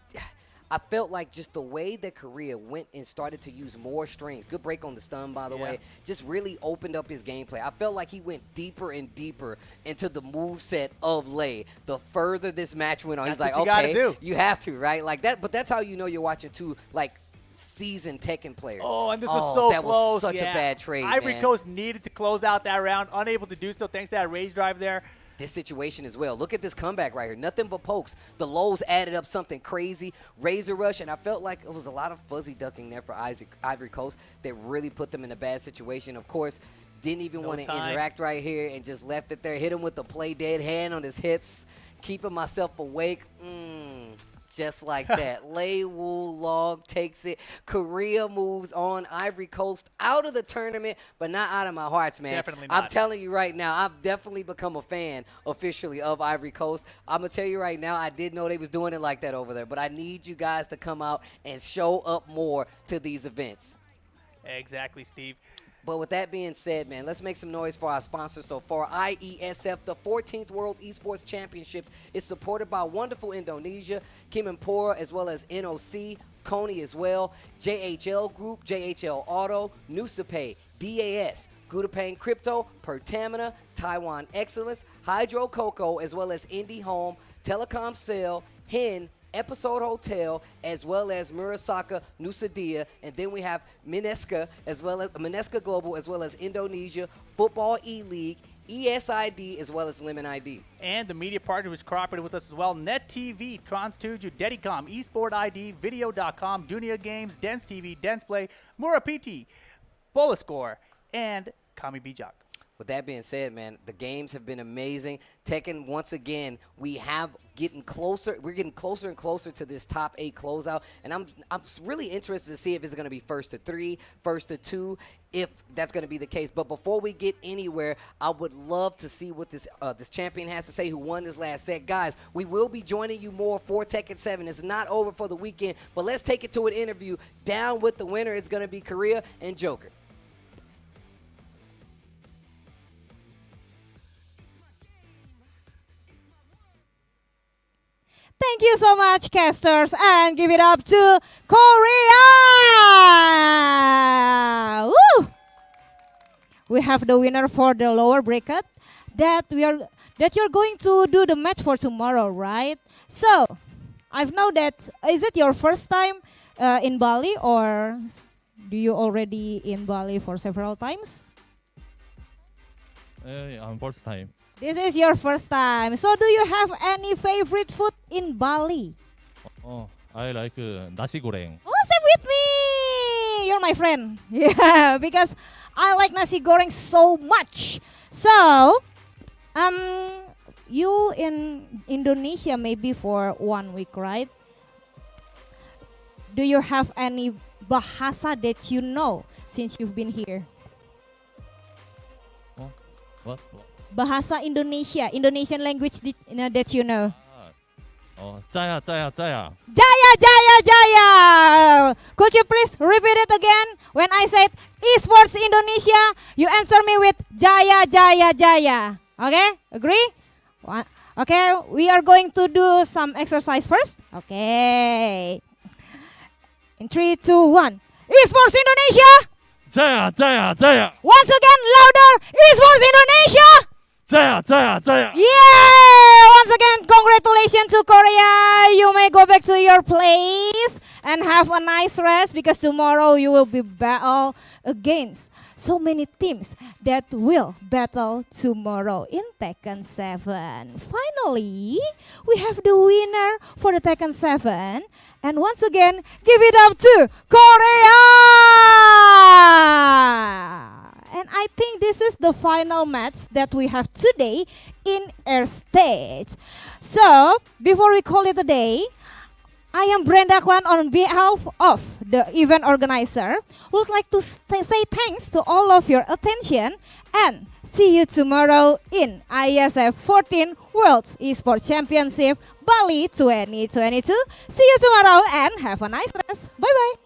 I felt like just the way that Korea went and started to use more strings. Good break on the stun, by the way. Just really opened up his gameplay. I felt like he went deeper and deeper into the moveset of Lei. The further this match went on, he's like, okay, you have to, right? Like that. But that's how you know you're watching two, like, seasoned Tekken players. Oh, and this was so that close. was such yeah. a bad trade, Ivory man. Coast needed to close out that round, unable to do so thanks to that raise drive there. This situation as well. Look at this comeback right here. Nothing but pokes. The lows added up something crazy. Razor rush, and I felt like it was a lot of fuzzy ducking there for Ivory Coast that really put them in a bad situation. Of course, didn't even want to interact right here and just left it there. Hit him with the play dead hand on his hips. Keeping myself awake. Just like that. Lei Wu Long takes it. Korea moves on. Ivory Coast out of the tournament, but not out of my hearts, man. Definitely not. I'm telling you right now, I've definitely become a fan officially of Ivory Coast. I'm going to tell you right now, I did know they was doing it like that over there, but I need you guys to come out and show up more to these events. Exactly, Steve. But with that being said, man, let's make some noise for our sponsors. So for IESF, the 14th World Esports Championships is supported by wonderful Indonesia, Kemenpora, as well as NOC, Coney as well, JHL Group, JHL Auto, Nusapay, DAS, Gudapane Crypto, Pertamina, Taiwan Excellence, Hydro Coco, as well as Indie Home, Telecom Cell, Hen, Episode Hotel, as well as Murasaka Nusa and then we have Mineska, as well as Mineska Global, as well as Indonesia, Football E-League, ESID, as well as Lemon ID. And the media partner who's cooperated with us as well, Net TV, Transtudio, Dedicom, Esport ID, Video.com, Dunia Games, Dance TV, Dance Play, Murapiti, Bolascore, and Kami Bijak. With that being said, man, the games have been amazing. Tekken, once again, we're getting closer and closer to this top 8 closeout, and I'm really interested to see if it's going to be first to 3, first to 2, if that's going to be the case. But before we get anywhere, I would love to see what this champion has to say who won this last set. Guys, we will be joining you more for Tekken 7. It's not over for the weekend, but let's take it to an interview. Down with the winner, it's going to be Korea and Joker. Thank you so much, casters, and give it up to Korea! Woo! We have the winner for the lower bracket that you're going to do the match for tomorrow, right? So, I've know that is it your first time in Bali, or do you already in Bali for several times? First time. This is your first time. So do you have any favorite food in Bali? Oh, I like nasi goreng. Oh, same with me. You're my friend. Yeah, because I like nasi goreng so much. So, you in Indonesia maybe for 1 week, right? Do you have any bahasa that you know since you've been here? Oh, what? Bahasa Indonesia, Indonesian language that you know. Oh, Jaya, Jaya, Jaya. Jaya, Jaya, Jaya. Could you please repeat it again? When I said Esports Indonesia, you answer me with Jaya, Jaya, Jaya. Okay, agree? Okay, we are going to do some exercise first. Okay. In 3, 2, 1. Esports Indonesia. Jaya, Jaya, Jaya. Once again, louder. Esports Indonesia. Jaya, Jaya, Jaya. Yeah! Once again, congratulations to Korea. You may go back to your place and have a nice rest because tomorrow you will be battle against so many teams that will battle tomorrow in Tekken 7. Finally, we have the winner for the Tekken 7. And once again, give it up to Korea! And I think this is the final match that we have today in Air Stage. So, before we call it a day, I am Brenda Kwan on behalf of the event organizer. Would like to say thanks to all of your attention and see you tomorrow in IESF 14 World Esports Championship Bali 2022. See you tomorrow and have a nice rest. Bye-bye.